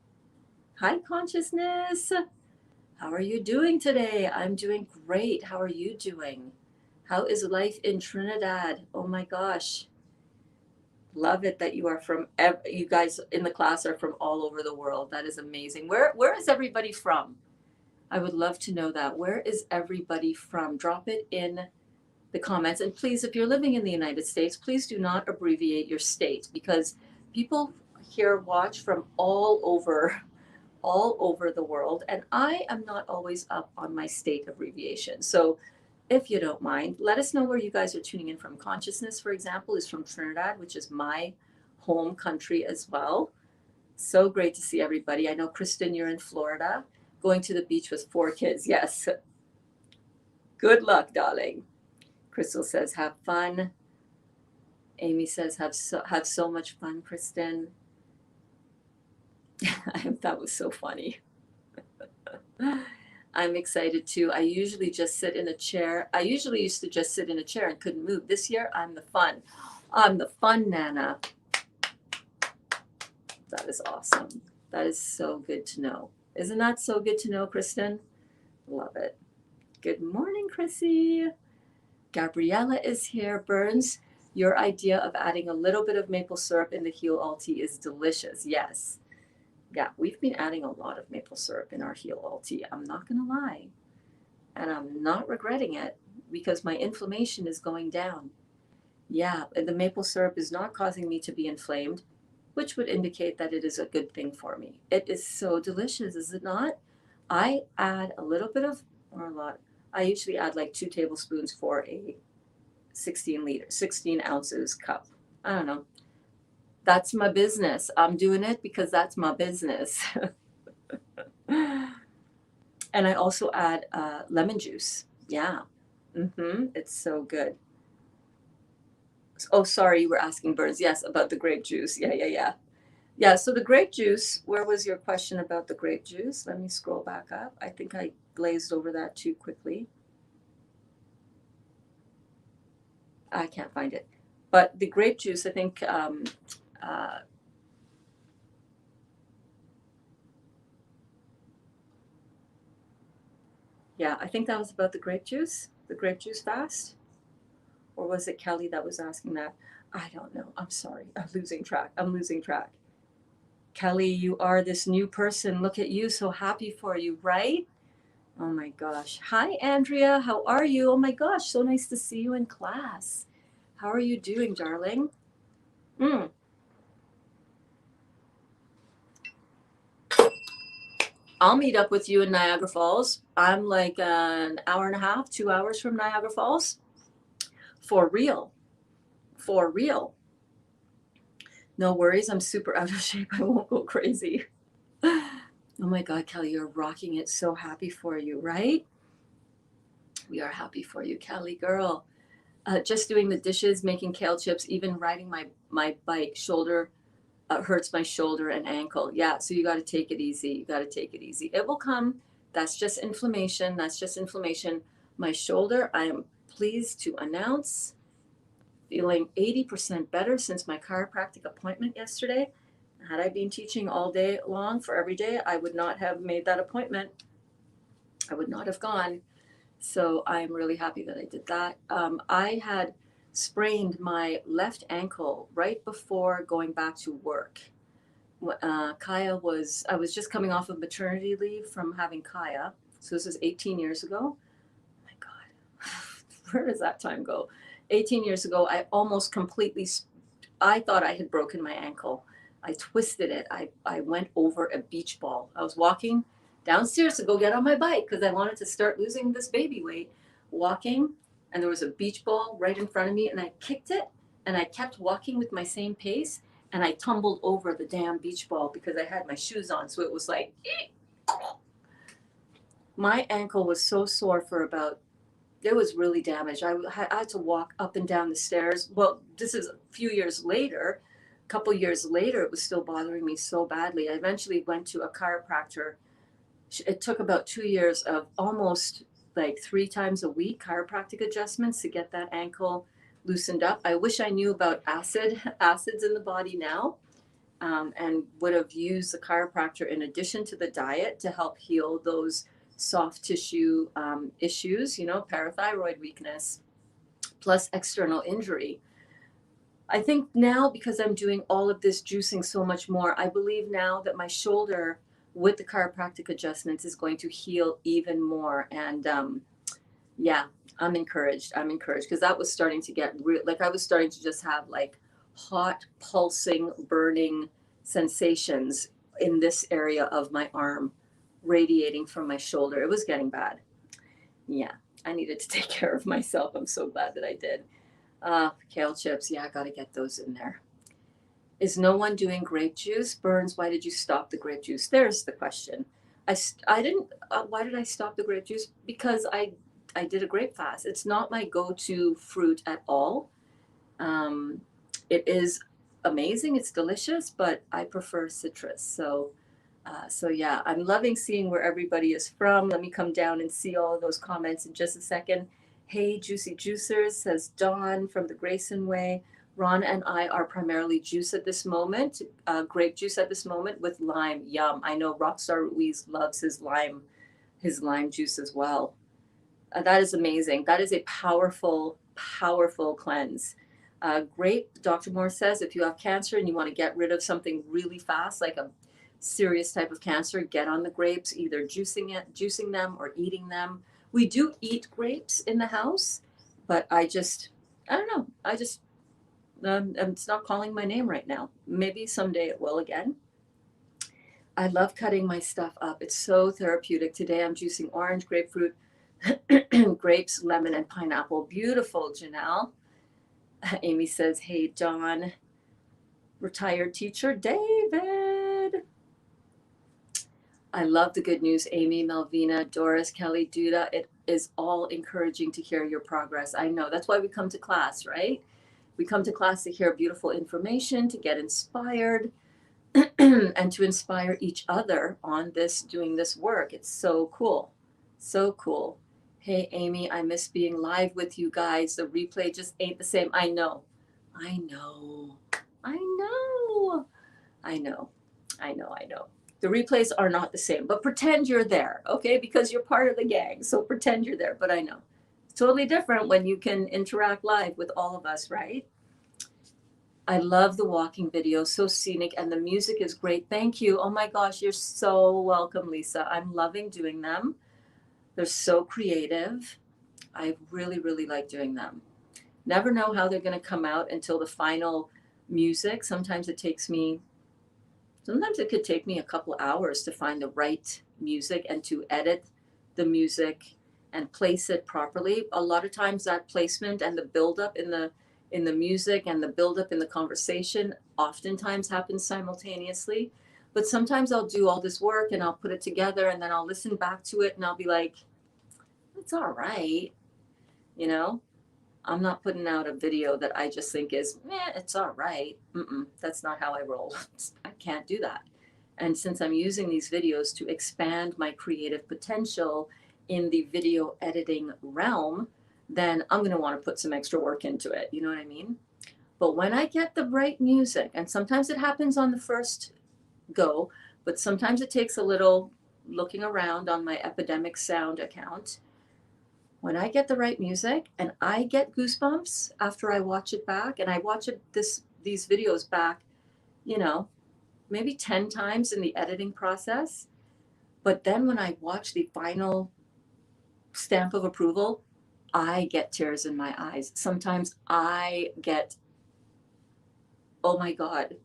Hi, Consciousness. How are you doing today? I'm doing great. How are you doing? How is life in Trinidad? Oh my gosh. Love it that you guys in the class are from all over the world. That is amazing. Where is everybody from? I would love to know that. Where is everybody from? Drop it in the comments. And please, if you're living in the United States, please do not abbreviate your state, because people here watch from all over the world. And I am not always up on my state abbreviation. So if you don't mind, let us know where you guys are tuning in from. Consciousness, for example, is from Trinidad, which is my home country as well. So great to see everybody. I know, Kristen, you're in Florida. Going to the beach with 4 kids. Yes. Good luck, darling. Crystal says, have fun. Amy says, have so much fun, Kristen. That was so funny. I'm excited too. I usually just sit in a chair. I usually used to just sit in a chair and couldn't move. This year, I'm the fun. I'm the fun Nana. That is awesome. That is so good to know. Isn't that so good to know, Kristen? Love it. Good morning, Chrissy. Gabriella is here. Berns, your idea of adding a little bit of maple syrup in the Heal All tea is delicious. Yes. Yeah, we've been adding a lot of maple syrup in our Heal All tea. I'm not going to lie. And I'm not regretting it because my inflammation is going down. Yeah, and the maple syrup is not causing me to be inflamed, which would indicate that it is a good thing for me. It is so delicious, is it not? I add a little bit of, or a lot. I usually add like 2 tablespoons for a 16 ounces cup. I don't know. That's my business. I'm doing it because that's my business. And I also add lemon juice. Yeah. It's so good. Oh, sorry, you were asking Berns. Yes, about the grape juice. Yeah. Yeah, so the grape juice, where was your question about the grape juice? Let me scroll back up. I think I glazed over that too quickly. I can't find it. But the grape juice, I think, yeah, I think that was about the grape juice fast. Or was it Kelly that was asking that? I don't know. I'm sorry. I'm losing track. Kelly, you are this new person. Look at you. So happy for you, right? Oh my gosh. Hi, Andrea. How are you? Oh my gosh. So nice to see you in class. How are you doing, darling? Mm. I'll meet up with you in Niagara Falls. I'm like an hour and a half, 2 hours from Niagara Falls. For real. For real. No worries. I'm super out of shape. I won't go crazy. Oh my God, Kelly, you're rocking it. So happy for you, right? We are happy for you, Kelly girl. Just doing the dishes, making kale chips, even riding my bike, shoulder hurts my shoulder and ankle. Yeah, so you got to take it easy. You got to take it easy. It will come. That's just inflammation. That's just inflammation. My shoulder, I am pleased to announce, feeling 80% better since my chiropractic appointment yesterday. Had I been teaching all day long for every day, I would not have made that appointment. I would not have gone. So I'm really happy that I did that. I had sprained my left ankle right before going back to work. I was just coming off of maternity leave from having Kaya. So this is 18 years ago. Oh my God, where does that time go? 18 years ago, I thought I had broken my ankle. I twisted it. I went over a beach ball. I was walking downstairs to go get on my bike because I wanted to start losing this baby weight. Walking, and there was a beach ball right in front of me, and I kicked it, and I kept walking with my same pace, and I tumbled over the damn beach ball because I had my shoes on. So it was like, my ankle was so sore for about, it was really damaged. I had to walk up and down the stairs. Well, this is a few years later. A couple years later, it was still bothering me so badly. I eventually went to a chiropractor. It took about 2 years of almost like 3 times a week chiropractic adjustments to get that ankle loosened up. I wish I knew about acids in the body now, and would have used the chiropractor in addition to the diet to help heal those soft tissue issues, parathyroid weakness, plus external injury. I think now, because I'm doing all of this juicing so much more, I believe now that my shoulder with the chiropractic adjustments is going to heal even more. And yeah, I'm encouraged. Because that was starting to get real. Like I was starting to just have like hot, pulsing, burning sensations in this area of my arm radiating from my shoulder. It was getting bad. Yeah, I needed to take care of myself. I'm so glad that I did. Kale chips. Yeah, I got to get those in there. Is no one doing grape juice? Berns, why did you stop the grape juice? There's the question. I didn't, why did I stop the grape juice? Because I did a grape fast. It's not my go-to fruit at all. It is amazing. It's delicious, but I prefer citrus. So yeah, I'm loving seeing where everybody is from. Let me come down and see all of those comments in just a second. Hey, Juicy Juicers, says Dawn from the Grayson Way. Ron and I are primarily juice at this moment, grape juice at this moment with lime. Yum. I know Rockstar Ruiz loves his lime juice as well. That is amazing. That is a powerful, powerful cleanse. Grape, Dr. Moore says, if you have cancer and you want to get rid of something really fast, like a serious type of cancer, get on the grapes, either juicing them or eating them. We do eat grapes in the house, but I don't know. It's not calling my name right now. Maybe someday it will again. I love cutting my stuff up. It's so therapeutic. Today I'm juicing orange, grapefruit, grapes, lemon, and pineapple. Beautiful, Janelle. Amy says, hey, Dawn. Retired teacher, David. I love the good news, Amy, Melvina, Doris, Kelly, Duda. It is all encouraging to hear your progress. I know. That's why we come to class, right? We come to class to hear beautiful information, to get inspired, and to inspire each other on doing this work. It's so cool. So cool. Hey, Amy, I miss being live with you guys. The replay just ain't the same. I know. The replays are not the same, but pretend you're there, okay? Because you're part of the gang, so pretend you're there, but I know. It's totally different when you can interact live with all of us, right? I love the walking videos, so scenic, and the music is great. Thank you. Oh my gosh, you're so welcome, Lisa. I'm loving doing them. They're so creative. I really, really like doing them. Never know how they're going to come out until the final music. Sometimes it could take me a couple hours to find the right music and to edit the music and place it properly. A lot of times that placement and the buildup in the music and the buildup in the conversation oftentimes happens simultaneously. But sometimes I'll do all this work and I'll put it together and then I'll listen back to it and I'll be like, it's all right. You know, I'm not putting out a video that I just think is, it's all right. That's not how I roll. I can't do that. And since I'm using these videos to expand my creative potential in the video editing realm, then I'm going to want to put some extra work into it. You know what I mean? But when I get the right music, and sometimes it happens on the first go, but sometimes it takes a little looking around on my Epidemic Sound account. When I get the right music and I get goosebumps after I watch it back, and I watch these videos back, maybe 10 times in the editing process. But then when I watch the final stamp of approval, I get tears in my eyes. Sometimes I get, oh my God,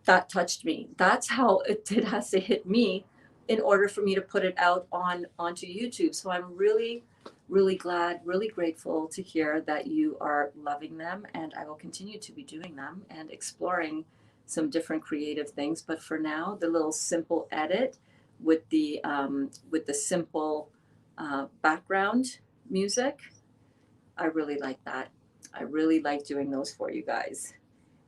that touched me. That's how it has to hit me in order for me to put it out onto YouTube. So I'm really, really glad, really grateful to hear that you are loving them, and I will continue to be doing them and exploring some different creative things. But for now, the little simple edit with the simple background music, I really like that. I really like doing those for you guys.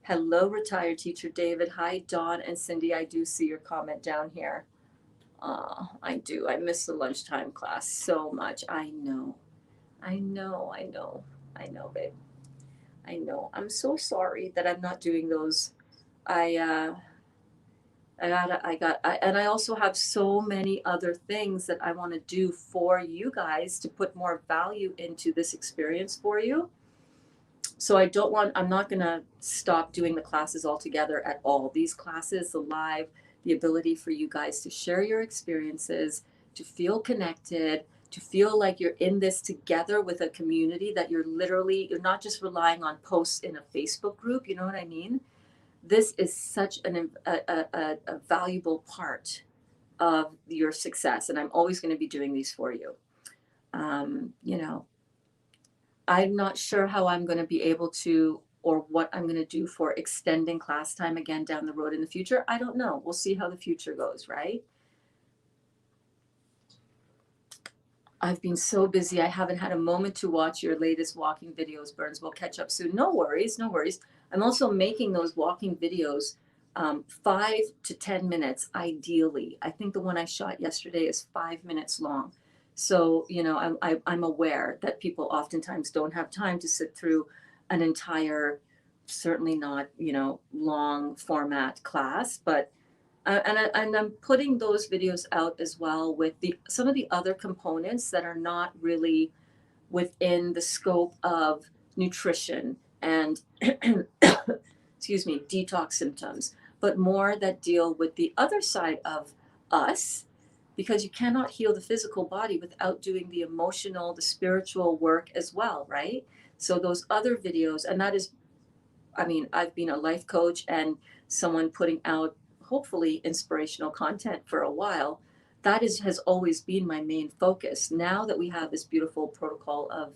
Hello, retired teacher David. Hi, Dawn and Cindy. I do see your comment down here. I do. I miss the lunchtime class so much. I know, babe. I know. I'm so sorry that I'm not doing those. And I also have so many other things that I want to do for you guys to put more value into this experience for you. So I'm not going to stop doing the classes altogether at all. These classes, the live, the ability for you guys to share your experiences, to feel connected, to feel like you're in this together with a community, that you're not just relying on posts in a Facebook group. You know what I mean? This is such a valuable part of your success. And I'm always going to be doing these for you. I'm not sure how I'm going to be able to, or what I'm going to do for extending class time again down the road in the future. I don't know. We'll see how the future goes, right? I've been so busy. I haven't had a moment to watch your latest walking videos, Berns. We'll catch up soon. No worries. I'm also making those walking videos 5 to 10 minutes, ideally. I think the one I shot yesterday is 5 minutes long. So, I'm aware that people oftentimes don't have time to sit through an entire, certainly not, long format class, but and I'm putting those videos out as well with some of the other components that are not really within the scope of nutrition and excuse me, detox symptoms, but more that deal with the other side of us, because you cannot heal the physical body without doing the emotional, the spiritual work as well, right? So those other videos, and that is, I mean, I've been a life coach and someone putting out hopefully inspirational content for a while. That has always been my main focus. Now that we have this beautiful protocol of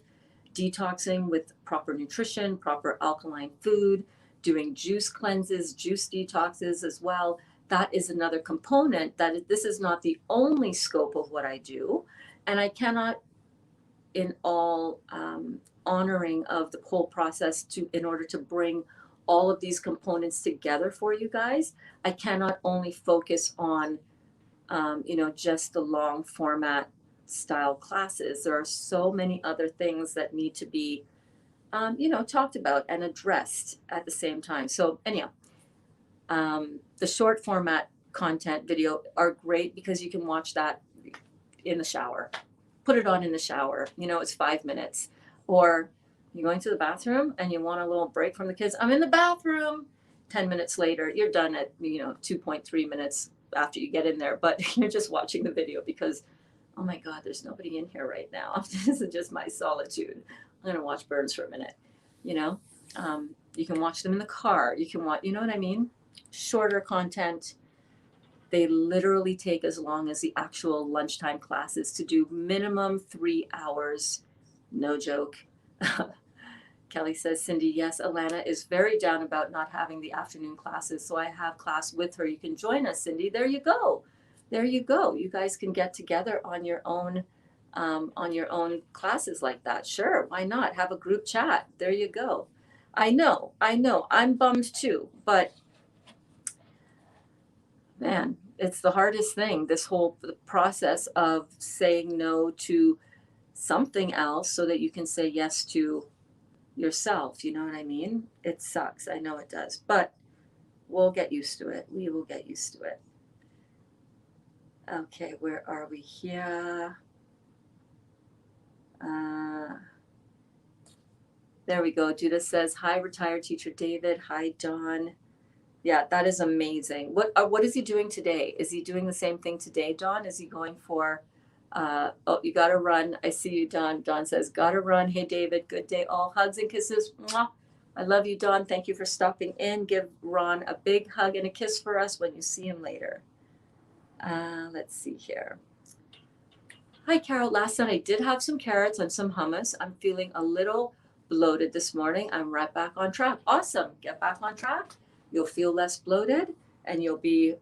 detoxing with proper nutrition, proper alkaline food, doing juice cleanses, juice detoxes as well, that is another component. That this is not the only scope of what I do. And I cannot, in all honoring of the whole process, in order to bring all of these components together for you guys, I cannot only focus on just the long format style classes. There are so many other things that need to be talked about and addressed at the same time. So anyhow, the short format content video are great because you can watch that in the shower. Put it on in the shower. It's 5 minutes. Or you're going to the bathroom and you want a little break from the kids. I'm in the bathroom. 10 minutes later, you're done at 2.3 minutes after you get in there, but you're just watching the video because, oh my God, there's nobody in here right now. This is just my solitude. I'm gonna watch Berns for a minute. You can watch them in the car. You can watch, you know what I mean? Shorter content. They literally take as long as the actual lunchtime classes to do, minimum 3 hours. No joke. Kelly says, Cindy, yes, Alana is very down about not having the afternoon classes, so I have class with her. You can join us, Cindy. There you go. There you go. You guys can get together on your own classes like that. Sure, why not? Have a group chat. There you go. I know. I'm bummed too, but man, it's the hardest thing, this whole process of saying no to something else so that you can say yes to yourself. You know what I mean? It sucks. I know it does, but we'll get used to it. We will get used to it. Okay, where are we here? There we go. Judith says, hi, retired teacher David. Hi, Dawn. Yeah, that is amazing. What is he doing today? Is he doing the same thing today, Dawn? Is he going for, you got to run. I see you, Dawn. Dawn says, got to run. Hey, David, good day. All hugs and kisses. Mwah. I love you, Dawn. Thank you for stopping in. Give Ron a big hug and a kiss for us when you see him later. Let's see here. Hi, Carol. Last night I did have some carrots and some hummus. I'm feeling a little bloated this morning. I'm right back on track. Awesome. Get back on track. You'll feel less bloated and you'll be,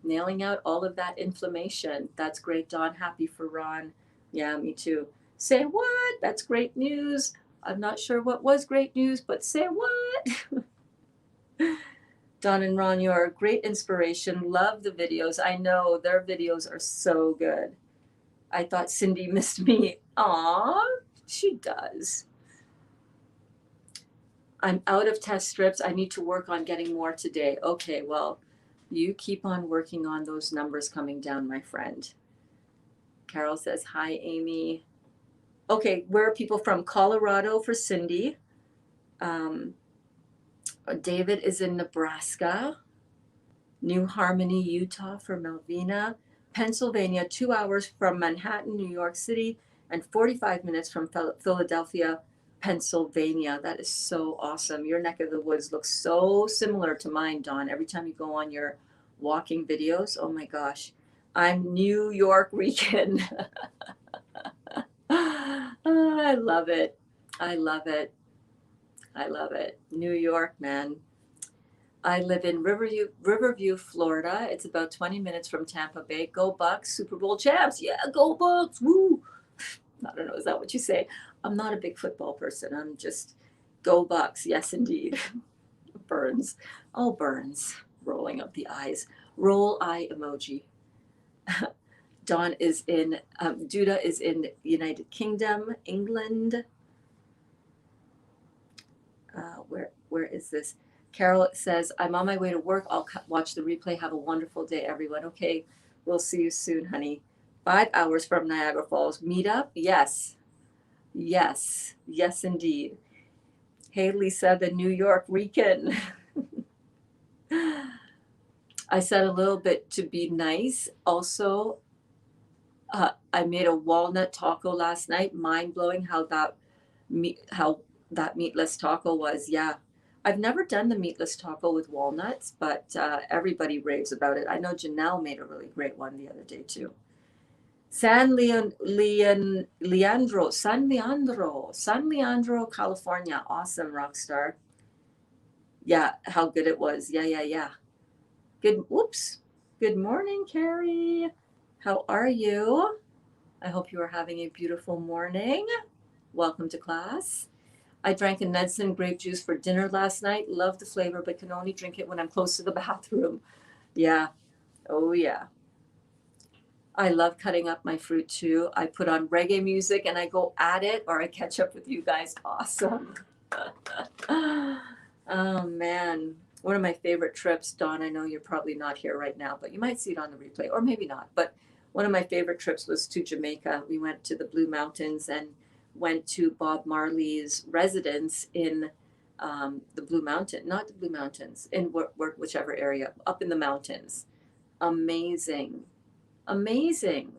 nailing out all of that inflammation. That's great, Dawn. Happy for Ron. Yeah, me too. Say what? That's great news. I'm not sure what was great news, but say what? Dawn and Ron, you are a great inspiration. Love the videos. I know their videos are so good. I thought Cindy missed me. Aw, she does. I'm out of test strips. I need to work on getting more today. Okay, well, you keep on working on those numbers coming down, my friend. Carol says, hi, Amy. Okay, where are people from? Colorado for Cindy. David is in Nebraska. New Harmony, Utah for Melvina. Pennsylvania, 2 hours from Manhattan, New York City, and 45 minutes from Philadelphia, Pennsylvania. That is so awesome. Your neck of the woods looks so similar to mine, Dawn. Every time you go on your walking videos, oh my gosh. I'm New York Rican. I love it. I love it. I love it. New York, man. I live in Riverview, Florida. It's about 20 minutes from Tampa Bay. Go Bucks, Super Bowl champs. Yeah, go Bucks. Woo. I don't know, is that what you say? I'm not a big football person. I'm just go Bucks. Yes, indeed. Berns. Oh, Berns. Rolling up the eyes. Roll eye emoji. Dawn is in, Duda is in United Kingdom, England. where is this? Carol says, I'm on my way to work. I'll watch the replay. Have a wonderful day, everyone. Okay, we'll see you soon, honey. 5 hours from Niagara Falls. Meet up? Yes. Yes. Yes, indeed. Hey, Lisa, the New York Rican. I said a little bit to be nice. Also, I made a walnut taco last night. Mind blowing how that meatless taco was. Yeah, I've never done the meatless taco with walnuts, but everybody raves about it. I know Janelle made a really great one the other day too. San Leandro, California. Awesome, rock star. Yeah, how good it was. Yeah. Good. Whoops. Good morning, Carrie. How are you? I hope you are having a beautiful morning. Welcome to class. I drank a Nedson grape juice for dinner last night. Love the flavor, but can only drink it when I'm close to the bathroom. Yeah. Oh, yeah. I love cutting up my fruit too. I put on reggae music and I go at it, or I catch up with you guys. Awesome. Oh, man. One of my favorite trips, Dawn, I know you're probably not here right now, but you might see it on the replay, or maybe not. But one of my favorite trips was to Jamaica. We went to the Blue Mountains and went to Bob Marley's residence in the Blue Mountain, not the Blue Mountains, in whichever area, up in the mountains. Amazing. Amazing.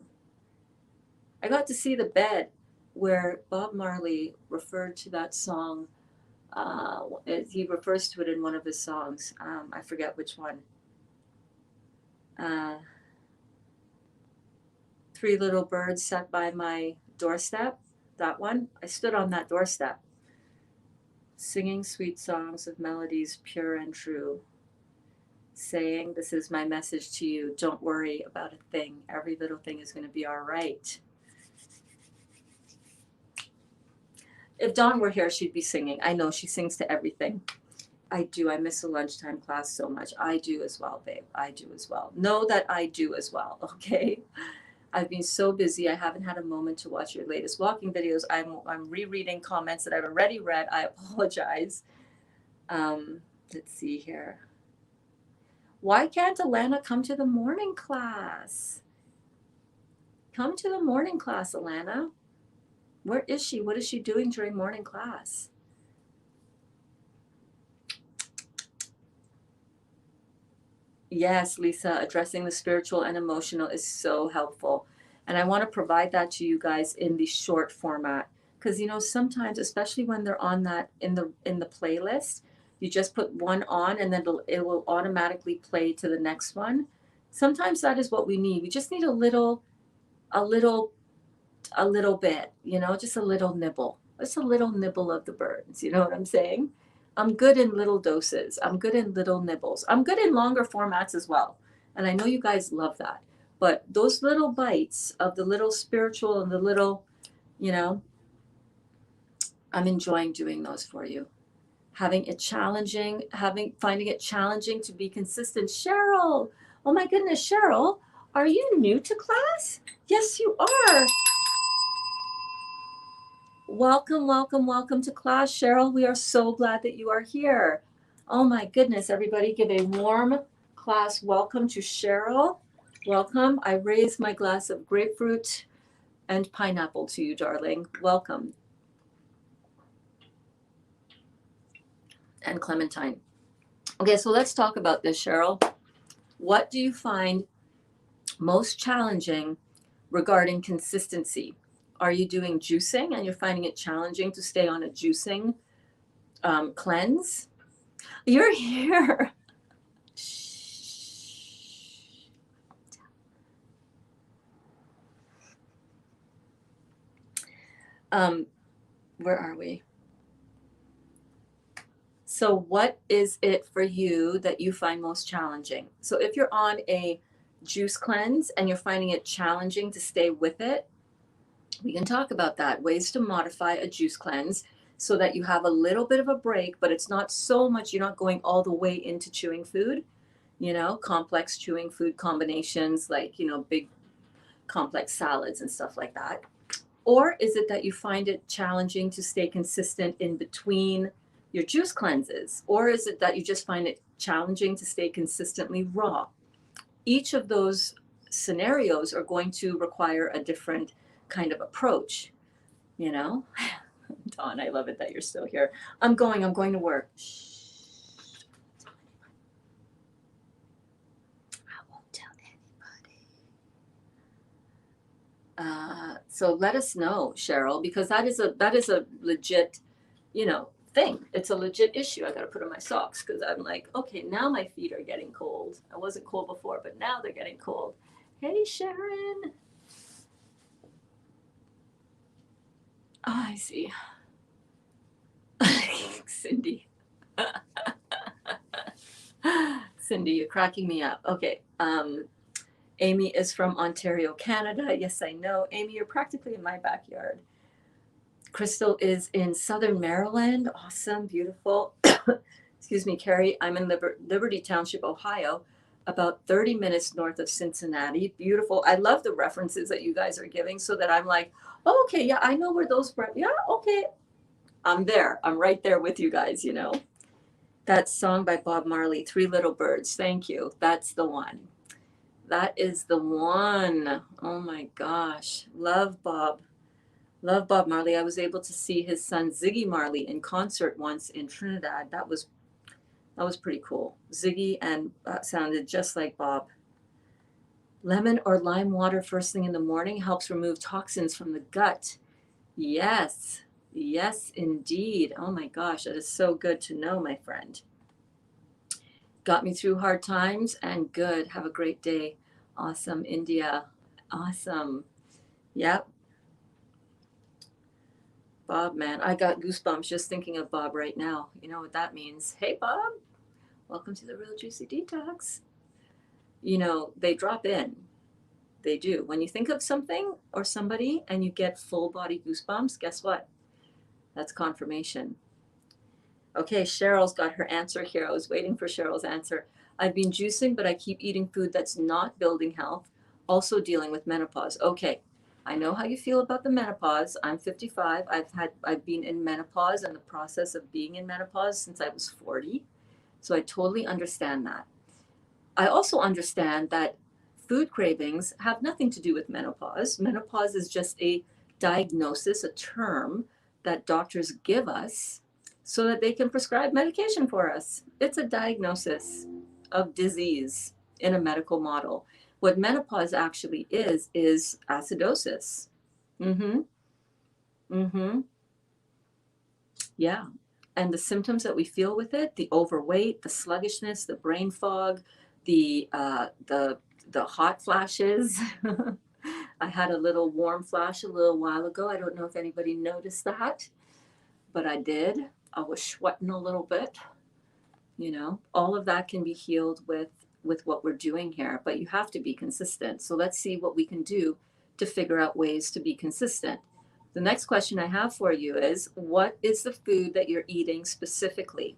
I got to see the bed where Bob Marley referred to that song. He refers to it in one of his songs. I forget which one. Three little birds sat by my doorstep. That one. I stood on that doorstep, singing sweet songs of melodies pure and true, saying, this is my message to you. Don't worry about a thing. Every little thing is going to be all right. If Dawn were here, she'd be singing. I know she sings to everything. I do. I miss a lunchtime class so much. I do as well, babe. I do as well. Know that I do as well, okay? I've been so busy. I haven't had a moment to watch your latest walking videos. I'm rereading comments that I've already read. I apologize. Let's see here. Why can't Alana come to the morning class? Come to the morning class, Alana. Where is she? What is she doing during morning class? Yes, Lisa, addressing the spiritual and emotional is so helpful. And I want to provide that to you guys in the short format. Because sometimes, especially when they're on that in the playlist, you just put one on and then it will automatically play to the next one. Sometimes that is what we need. We just need a little bit, just a little nibble. Just a little nibble of the Berns. You know what I'm saying? I'm good in little doses. I'm good in little nibbles. I'm good in longer formats as well. And I know you guys love that. But those little bites of the little spiritual and the little, I'm enjoying doing those for you. Finding it challenging to be consistent. Cheryl, oh my goodness, Cheryl, are you new to class? Yes, you are. Welcome to class, Cheryl. We are so glad that you are here. Oh my goodness, everybody give a warm class welcome to Cheryl. Welcome. I raise my glass of grapefruit and pineapple to you, darling. Welcome. And clementine. Okay, so let's talk about this, Cheryl. What do you find most challenging regarding consistency? Are you doing juicing and you're finding it challenging to stay on a juicing cleanse? You're here. Where are we? So what is it for you that you find most challenging? So if you're on a juice cleanse and you're finding it challenging to stay with it, we can talk about that. Ways to modify a juice cleanse so that you have a little bit of a break, but it's not so much, you're not going all the way into chewing food, complex chewing food combinations like, big complex salads and stuff like that. Or is it that you find it challenging to stay consistent in between your juice cleanses? Or is it that you just find it challenging to stay consistently raw? Each of those scenarios are going to require a different kind of approach, you know? Dawn, I love it that you're still here. I'm going to work. Shh. I won't tell anybody. So let us know, Cheryl, because that is a legit, thing. It's a legit issue. I got to put on my socks because I'm like, okay, now my feet are getting cold. I wasn't cold before, but now they're getting cold. Hey, Sharon. Oh, I see. Cindy. Cindy, you're cracking me up. Okay. Amy is from Ontario, Canada. Yes, I know. Amy, you're practically in my backyard. Crystal is in Southern Maryland. Awesome, beautiful. Excuse me, Carrie. I'm in Liberty Township, Ohio, about 30 minutes north of Cincinnati. Beautiful. I love the references that you guys are giving so that I'm like, oh, okay, yeah, I know where those were. Yeah, okay. I'm there. I'm right there with you guys, That song by Bob Marley, Three Little Birds. Thank you. That's the one. That is the one. Oh my gosh. Love Bob. Love Bob Marley. I was able to see his son Ziggy Marley in concert once in Trinidad. That was pretty cool. Ziggy and sounded just like Bob. Lemon or lime water first thing in the morning helps remove toxins from the gut. Yes. Yes, indeed. Oh my gosh, that is so good to know, my friend. Got me through hard times and good. Have a great day. Awesome, India. Awesome. Yep. Bob, man, I got goosebumps just thinking of Bob right now. You know what that means. Hey, Bob. Welcome to the Real Juicy Detox. They drop in. They do. When you think of something or somebody and you get full body goosebumps, guess what? That's confirmation. Okay, Cheryl's got her answer here. I was waiting for Cheryl's answer. I've been juicing, but I keep eating food that's not building health. Also dealing with menopause. Okay, I know how you feel about the menopause. I'm 55. I've been in menopause and the process of being in menopause since I was 40. So I totally understand that. I also understand that food cravings have nothing to do with menopause. Menopause is just a diagnosis, a term that doctors give us so that they can prescribe medication for us. It's a diagnosis of disease in a medical model. What menopause actually is acidosis. Mm-hmm. Mm-hmm. Yeah. And the symptoms that we feel with it, the overweight, the sluggishness, the brain fog, the hot flashes. I had a little warm flash a little while ago. I don't know if anybody noticed that, but I did. I was sweating a little bit. All of that can be healed with what we're doing here, but you have to be consistent. So let's see what we can do to figure out ways to be consistent. The next question I have for you is, what is the food that you're eating specifically?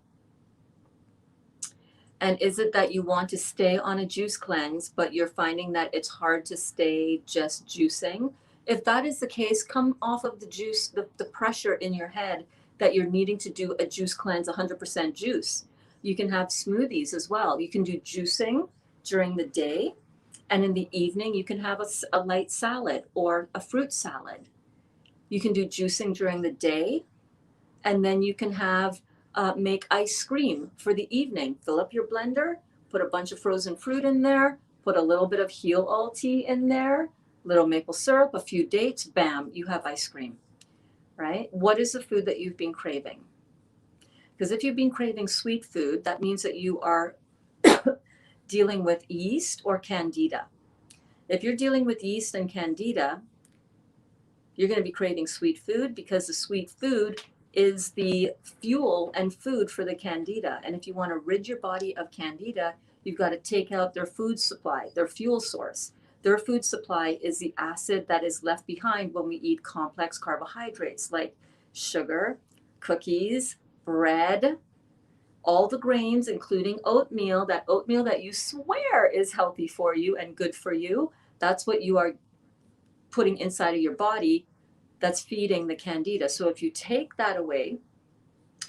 And is it that you want to stay on a juice cleanse, but you're finding that it's hard to stay just juicing? If that is the case, come off of the juice, the pressure in your head that you're needing to do a juice cleanse, 100% juice. You can have smoothies as well. You can do juicing during the day, and in the evening, you can have a light salad or a fruit salad. You can do juicing during the day, and then you can have make ice cream for the evening. Fill up your blender, put a bunch of frozen fruit in there, put a little bit of heel all tea in there, little maple syrup, a few dates, bam, you have ice cream, right? What is the food that you've been craving? Because if you've been craving sweet food, that means that you are dealing with yeast or candida. If you're dealing with yeast and candida, you're going to be craving sweet food because the sweet food is the fuel and food for the candida. And if you want to rid your body of candida, you've got to take out their food supply, their fuel source. Their food supply is the acid that is left behind when we eat complex carbohydrates like sugar, cookies, bread, all the grains, including oatmeal, that oatmeal that you swear is healthy for you and good for you. That's what you are putting inside of your body that's feeding the candida. So if you take that away,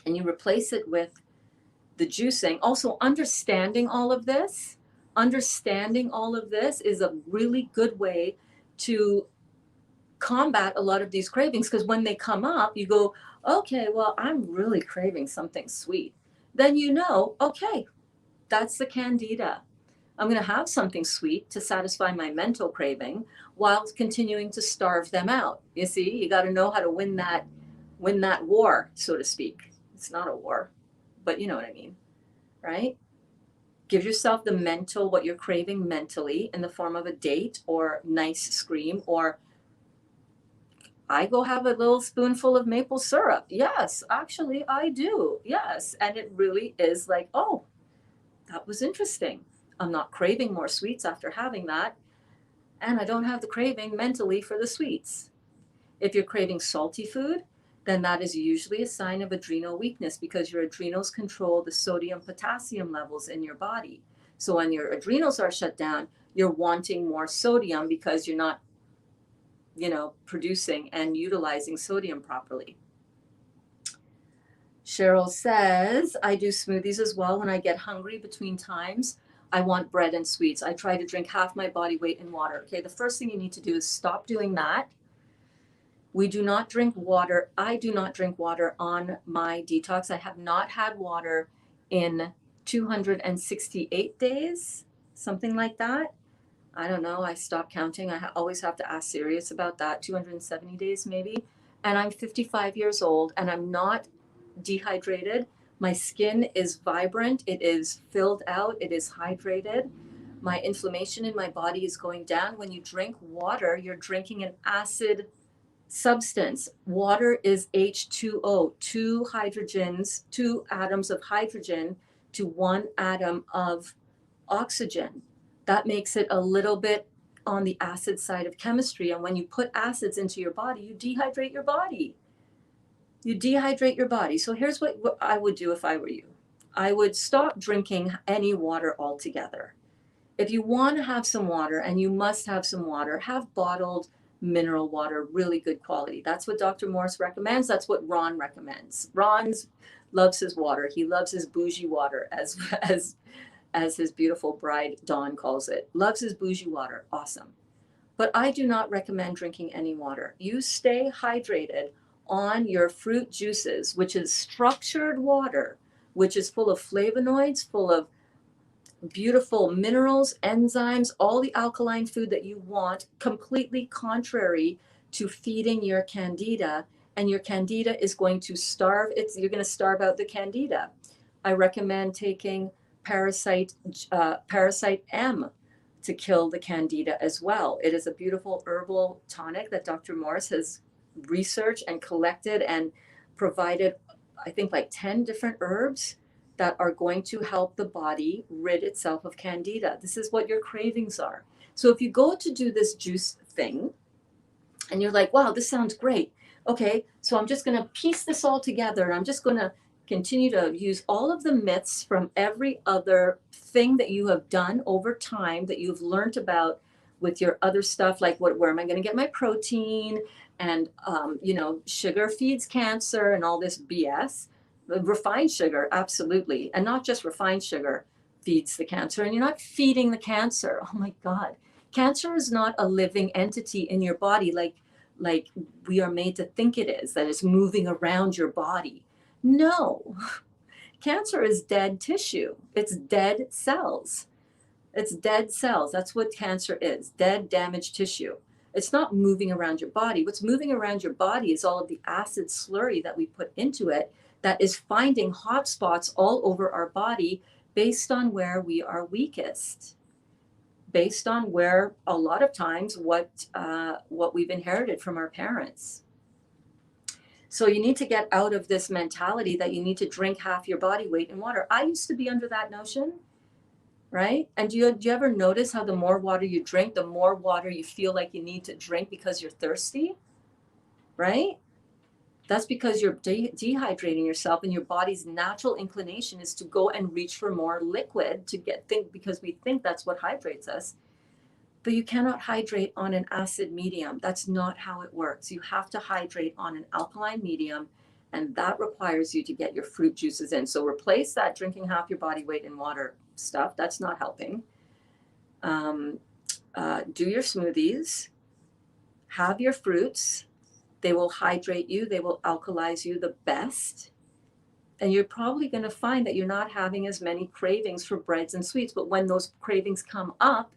and you replace it with the juicing. Also, understanding all of this is a really good way to combat a lot of these cravings, because when they come up, you go, okay, well, I'm really craving something sweet. Then you know, okay, that's the candida. I'm going to have something sweet to satisfy my mental craving while continuing to starve them out. You see, you got to know how to win that war, so to speak. It's not a war, but you know what I mean, right? Give yourself the mental, what you're craving mentally in the form of a date or nice scream, or I go have a little spoonful of maple syrup. Yes, actually, I do. Yes. And it really is like, oh, that was interesting. I'm not craving more sweets after having that. And I don't have the craving mentally for the sweets. If you're craving salty food, then that is usually a sign of adrenal weakness, because your adrenals control the sodium potassium levels in your body. So when your adrenals are shut down, you're wanting more sodium because you're not, producing and utilizing sodium properly. Cheryl says, I do smoothies as well when I get hungry between times. I want bread and sweets. I try to drink half my body weight in water. Okay, the first thing you need to do is stop doing that. We do not drink water. I do not drink water on my detox. I have not had water in 268 days, something like that. I don't know. I stopped counting. I always have to ask Sirius about that. 270 days maybe. And I'm 55 years old and I'm not dehydrated. My skin is vibrant. It is filled out. It is hydrated. My inflammation in my body is going down. When you drink water, you're drinking an acid substance. Water is H2O, two atoms of hydrogen to one atom of oxygen. That makes it a little bit on the acid side of chemistry. And when you put acids into your body, you dehydrate your body. So here's what I would do if I were you. I would stop drinking any water altogether. If you want to have some water, and you must have some water, have bottled mineral water, really good quality. That's what Dr. Morris recommends. That's what Ron recommends. Ron loves his water. He loves his bougie water, as his beautiful bride Dawn calls it. Loves his bougie water. Awesome. But I do not recommend drinking any water. You stay hydrated on your fruit juices, which is structured water, which is full of flavonoids, full of beautiful minerals, enzymes, all the alkaline food that you want, completely contrary to feeding your candida. And your candida is going to starve. You're going to starve out the candida. I recommend taking Parasite M to kill the candida as well. It is a beautiful herbal tonic that Dr. Morris has researched and collected and provided, I think, like 10 different herbs that are going to help the body rid itself of candida. This is what your cravings are. So if you go to do this juice thing and you're like, wow, this sounds great. Okay, so I'm just going to piece this all together, and I'm just going to continue to use all of the myths from every other thing that you have done over time that you've learned about with your other stuff, like where am I going to get my protein, and sugar feeds cancer and all this BS. Refined sugar, absolutely. And not just refined sugar feeds the cancer. And you're not feeding the cancer. Oh my God. Cancer is not a living entity in your body like we are made to think it is, that it's moving around your body. No. Cancer is dead tissue. It's dead cells. It's dead cells. That's what cancer is. Dead, damaged tissue. It's not moving around your body. What's moving around your body is all of the acid slurry that we put into it that is finding hot spots all over our body based on where we are weakest, based on where a lot of times what we've inherited from our parents. So you need to get out of this mentality that you need to drink half your body weight in water. I used to be under that notion, right? And do you ever notice how the more water you drink, the more water you feel like you need to drink because you're thirsty, right? That's because you're dehydrating yourself, and your body's natural inclination is to go and reach for more liquid because we think that's what hydrates us. But you cannot hydrate on an acid medium. That's not how it works. You have to hydrate on an alkaline medium, And that requires you to get your fruit juices in. So replace that drinking half your body weight in water stuff. That's not helping. Do your smoothies. Have your fruits. They will hydrate you. They will alkalize you the best. And you're probably going to find that you're not having as many cravings for breads and sweets. But when those cravings come up,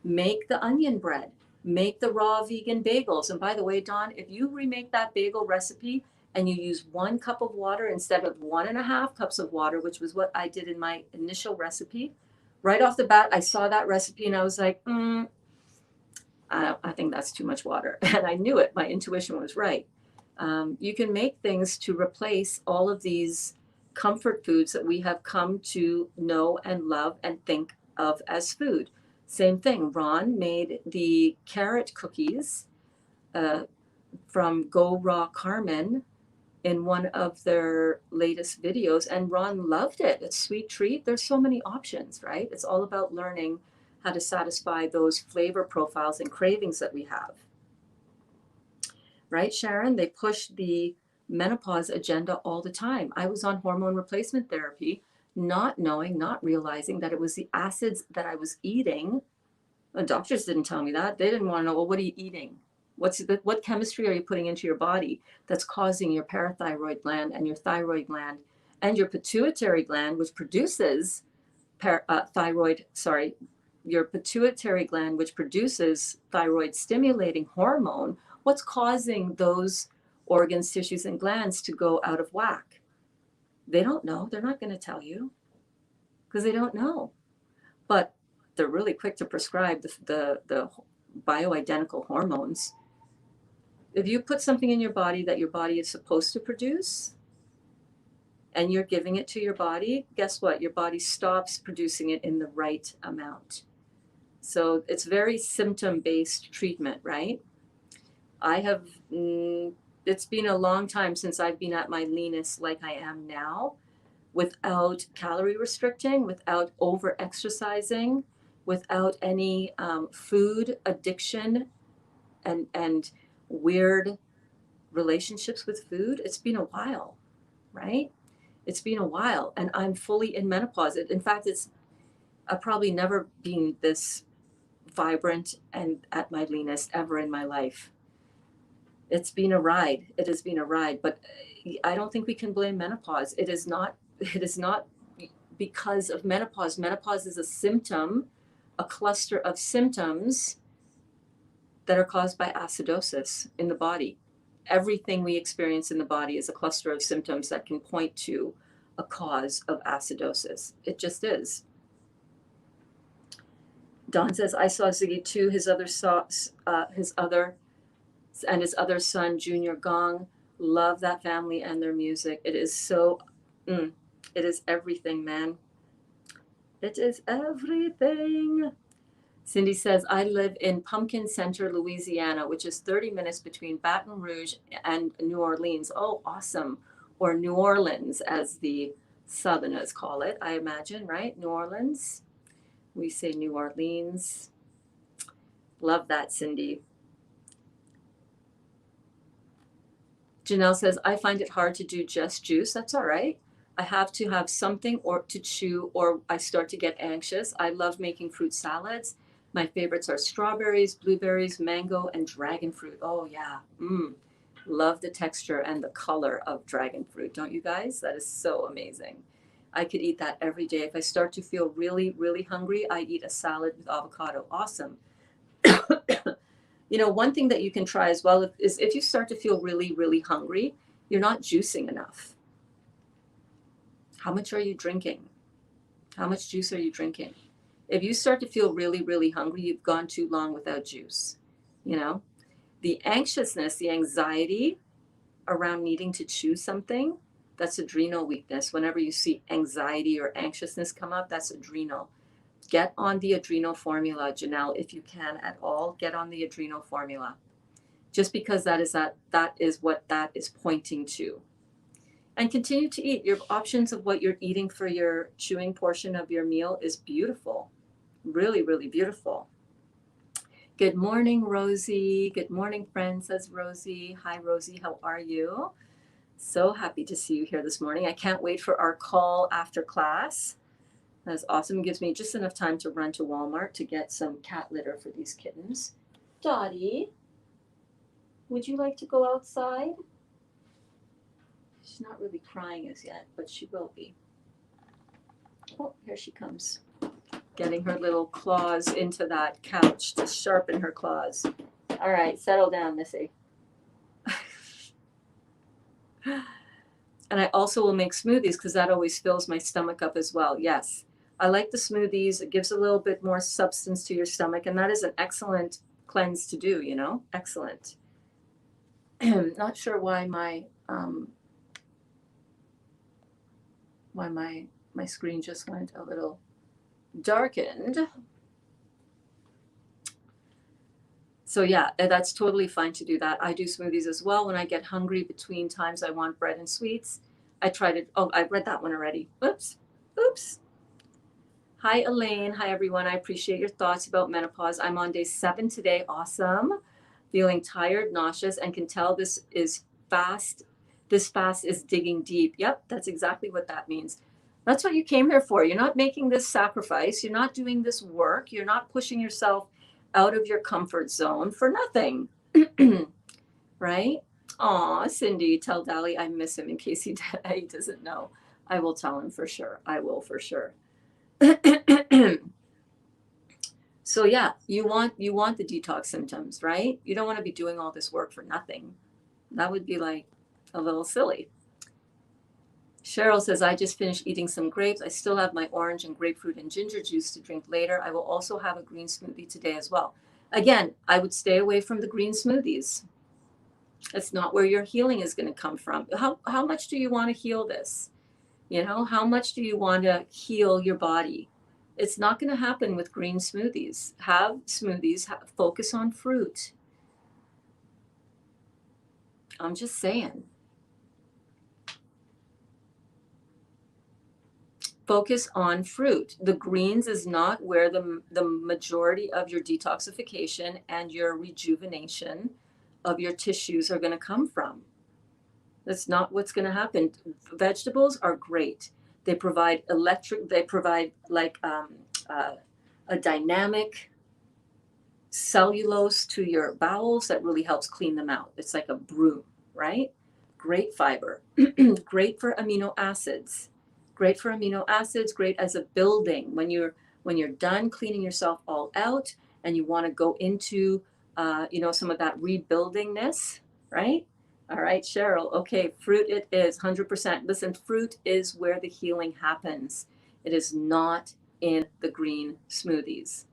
make the onion bread, make the raw vegan bagels. And by the way, Dawn, if you remake that bagel recipe and you use 1 cup of water instead of 1.5 cups of water, which was what I did in my initial recipe, right off the bat, I saw that recipe and I was like, I think that's too much water. And I knew it. My intuition was right. You can make things to replace all of these comfort foods that we have come to know and love and think of as food. Same thing. Ron made the carrot cookies from Go Raw Carmen in one of their latest videos, and Ron loved it. It's sweet treat. There's so many options, right? It's all about learning how to satisfy those flavor profiles and cravings that we have. Right, Sharon? They push the menopause agenda all the time. I was on hormone replacement therapy, not knowing, not realizing that it was the acids that I was eating. The doctors didn't tell me that. They didn't want to know, well, what are you eating? What chemistry are you putting into your body that's causing your parathyroid gland and your thyroid gland and your pituitary gland, which produces your pituitary gland, which produces thyroid stimulating hormone. What's causing those organs, tissues, and glands to go out of whack? They don't know. They're not going to tell you because they don't know. But they're really quick to prescribe the bioidentical hormones. If you put something in your body that your body is supposed to produce and you're giving it to your body, guess what? Your body stops producing it in the right amount. So it's very symptom-based treatment, right? It's been a long time since I've been at my leanest like I am now, without calorie restricting, without over-exercising, without any food addiction and weird relationships with food. It's been a while, right? It's been a while, and I'm fully in menopause. In fact, I've probably never been this vibrant and at my leanest ever in my life. It's been a ride. It has been a ride, but I don't think we can blame menopause. It is not because of menopause. Menopause is a symptom, a cluster of symptoms that are caused by acidosis in the body. Everything we experience in the body is a cluster of symptoms that can point to a cause of acidosis. It just is. Don says, I saw Ziggy too, his other son, Junior Gong. Love that family and their music. It is so, it is everything, man. It is everything. Cindy says, I live in Pumpkin Center, Louisiana, which is 30 minutes between Baton Rouge and New Orleans. Oh, awesome. Or New Orleans, as the Southerners call it, I imagine, right? New Orleans. We say New Orleans. Love that, Cindy. Janelle says, I find it hard to do just juice. That's all right. I have to have something or to chew or I start to get anxious. I love making fruit salads. My favorites are strawberries, blueberries, mango, and dragon fruit. Oh, yeah. Love the texture and the color of dragon fruit. Don't you guys? That is so amazing. I could eat that every day. If I start to feel really, really hungry, I eat a salad with avocado. Awesome. One thing that you can try as well is if you start to feel really, really hungry, you're not juicing enough. How much are you drinking? How much juice are you drinking? If you start to feel really, really hungry, you've gone too long without juice. The anxiousness, the anxiety around needing to chew something, that's adrenal weakness. Whenever you see anxiety or anxiousness come up, that's adrenal. Get on the adrenal formula, Janelle, if you can at all. Get on the adrenal formula. Just because that is what that is pointing to. And continue to eat. Your options of what you're eating for your chewing portion of your meal is beautiful. Really, really beautiful. Good morning, Rosie. Good morning, friend, says Rosie. Hi, Rosie. How are you? So happy to see you here this morning. I can't wait for our call after class. That's awesome. It gives me just enough time to run to Walmart to get some cat litter for these kittens. Dottie, would you like to go outside? She's not really crying as yet, but she will be. Oh, here she comes. Getting her little claws into that couch to sharpen her claws. All right, settle down, Missy. And I also will make smoothies because that always fills my stomach up as well. Yes, I like the smoothies. It gives a little bit more substance to your stomach, and that is an excellent cleanse to do, you know? Excellent. Not sure why my screen just went a little darkened. So yeah, that's totally fine to do that. I do smoothies as well when I get hungry between times I want bread and sweets. I read that one already. Oops. Hi, Elaine. Hi, everyone. I appreciate your thoughts about menopause. I'm on day 7 today. Awesome. Feeling tired, nauseous, and can tell this fast is digging deep. Yep, that's exactly what that means. That's what you came here for. You're not making this sacrifice. You're not doing this work. You're not pushing yourself out of your comfort zone for nothing. Right? Aw, Cindy, tell Dali I miss him in case he doesn't know. I will tell him for sure. I will for sure. So yeah, you want the detox symptoms, right? You don't want to be doing all this work for nothing. That would be like a little silly. Cheryl says, I just finished eating some grapes. I still have my orange and grapefruit and ginger juice to drink later. I will also have a green smoothie today as well. Again, I would stay away from the green smoothies. It's not where your healing is going to come from. How much do you want to heal this? You know, how much do you want to heal your body? It's not going to happen with green smoothies. Have smoothies, focus on fruit. I'm just saying. Focus on fruit. The greens is not where the majority of your detoxification and your rejuvenation of your tissues are going to come from. That's not what's going to happen. Vegetables are great. They provide like a dynamic cellulose to your bowels that really helps clean them out. It's like a broom, right? Great fiber, great for amino acids, great as a building. When you're done cleaning yourself all out and you want to go into some of that rebuildingness, right? All right, Cheryl. Okay, fruit it is 100%. Listen, fruit is where the healing happens. It is not in the green smoothies.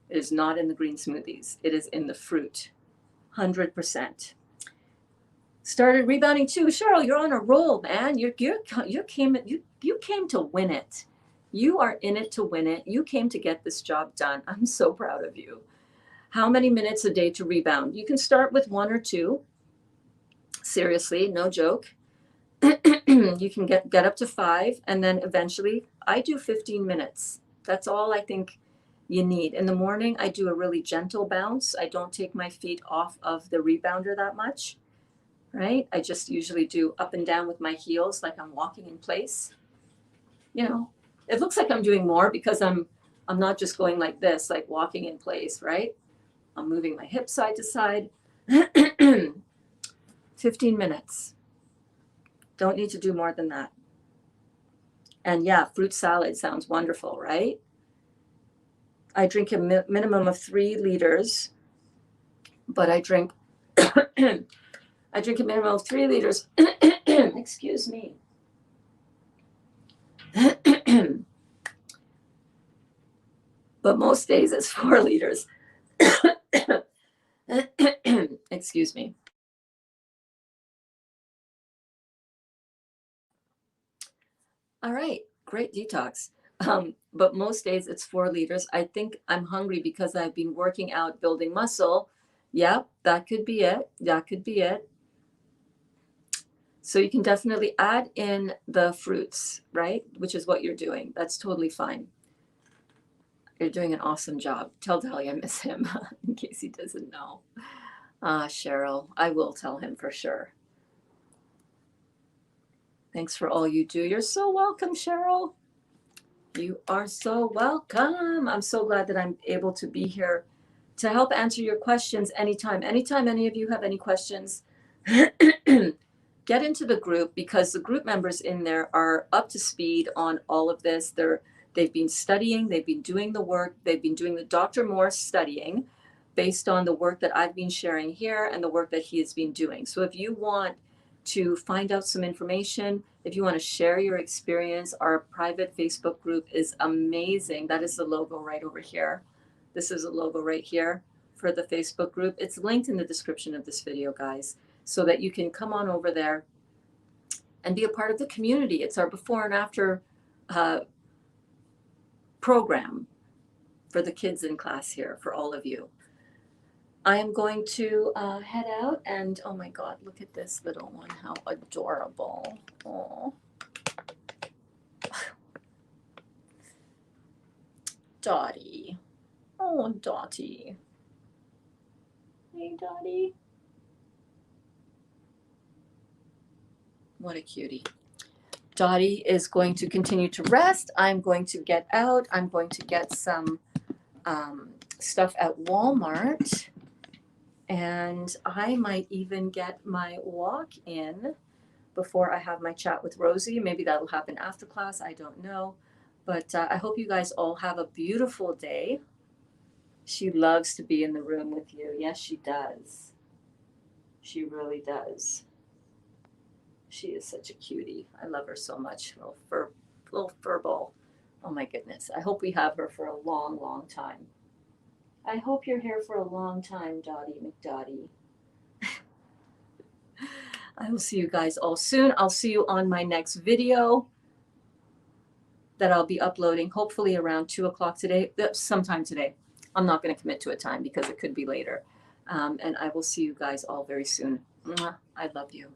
It is not in the green smoothies. It is in the fruit. 100%. Started rebounding too. Cheryl, you're on a roll, man. You came to win it. You are in it to win it. You came to get this job done. I'm so proud of you. How many minutes a day to rebound? You can start with 1 or 2. Seriously, no joke. You can get up to 5, and then eventually I do 15 minutes. That's all I think you need. In the morning, I do a really gentle bounce. I don't take my feet off of the rebounder that much, right? I just usually do up and down with my heels like I'm walking in place. You know, it looks like I'm doing more because I'm not just going like this, like walking in place, right? I'm moving my hips side to side. 15 minutes. Don't need to do more than that. And yeah, fruit salad sounds wonderful, right? I drink a minimum of 3 liters, but I drink a minimum of 3 liters. Excuse me. But most days it's 4 liters. Excuse me. All right, great detox. But most days it's 4 liters. I think I'm hungry because I've been working out, building muscle. Yeah, that could be it. So you can definitely add in the fruits, right? Which is what you're doing. That's totally fine. You're doing an awesome job. Tell Dali I miss him in case he doesn't know. Cheryl, I will tell him for sure. Thanks for all you do. You're so welcome, Cheryl. You are so welcome. I'm so glad that I'm able to be here to help answer your questions anytime. Anytime any of you have any questions, get into the group, because the group members in there are up to speed on all of this. They've been studying, they've been doing the work, they've been doing the Dr. Morse studying based on the work that I've been sharing here and the work that he has been doing. So if you want to find out some information, if you want to share your experience, our private Facebook group is amazing. That is the logo right over here. This is a logo right here for the Facebook group. It's linked in the description of this video, guys, so that you can come on over there and be a part of the community. It's our before and after program for the kids in class here, for all of you. I am going to head out, and oh my God, look at this little one. How adorable. Oh. Dottie. Oh, Dottie. Hey, Dottie. What a cutie. Dottie is going to continue to rest. I'm going to get out. I'm going to get some stuff at Walmart. And I might even get my walk in before I have my chat with Rosie. Maybe that'll happen after class. I don't know. But I hope you guys all have a beautiful day. She loves to be in the room with you. Yes, she does. She really does. She is such a cutie. I love her so much. Little fur ball. Oh my goodness. I hope we have her for a long, long time. I hope you're here for a long time, Dottie McDottie. I will see you guys all soon. I'll see you on my next video that I'll be uploading, hopefully around 2 o'clock today, sometime today. I'm not going to commit to a time because it could be later. And I will see you guys all very soon. I love you.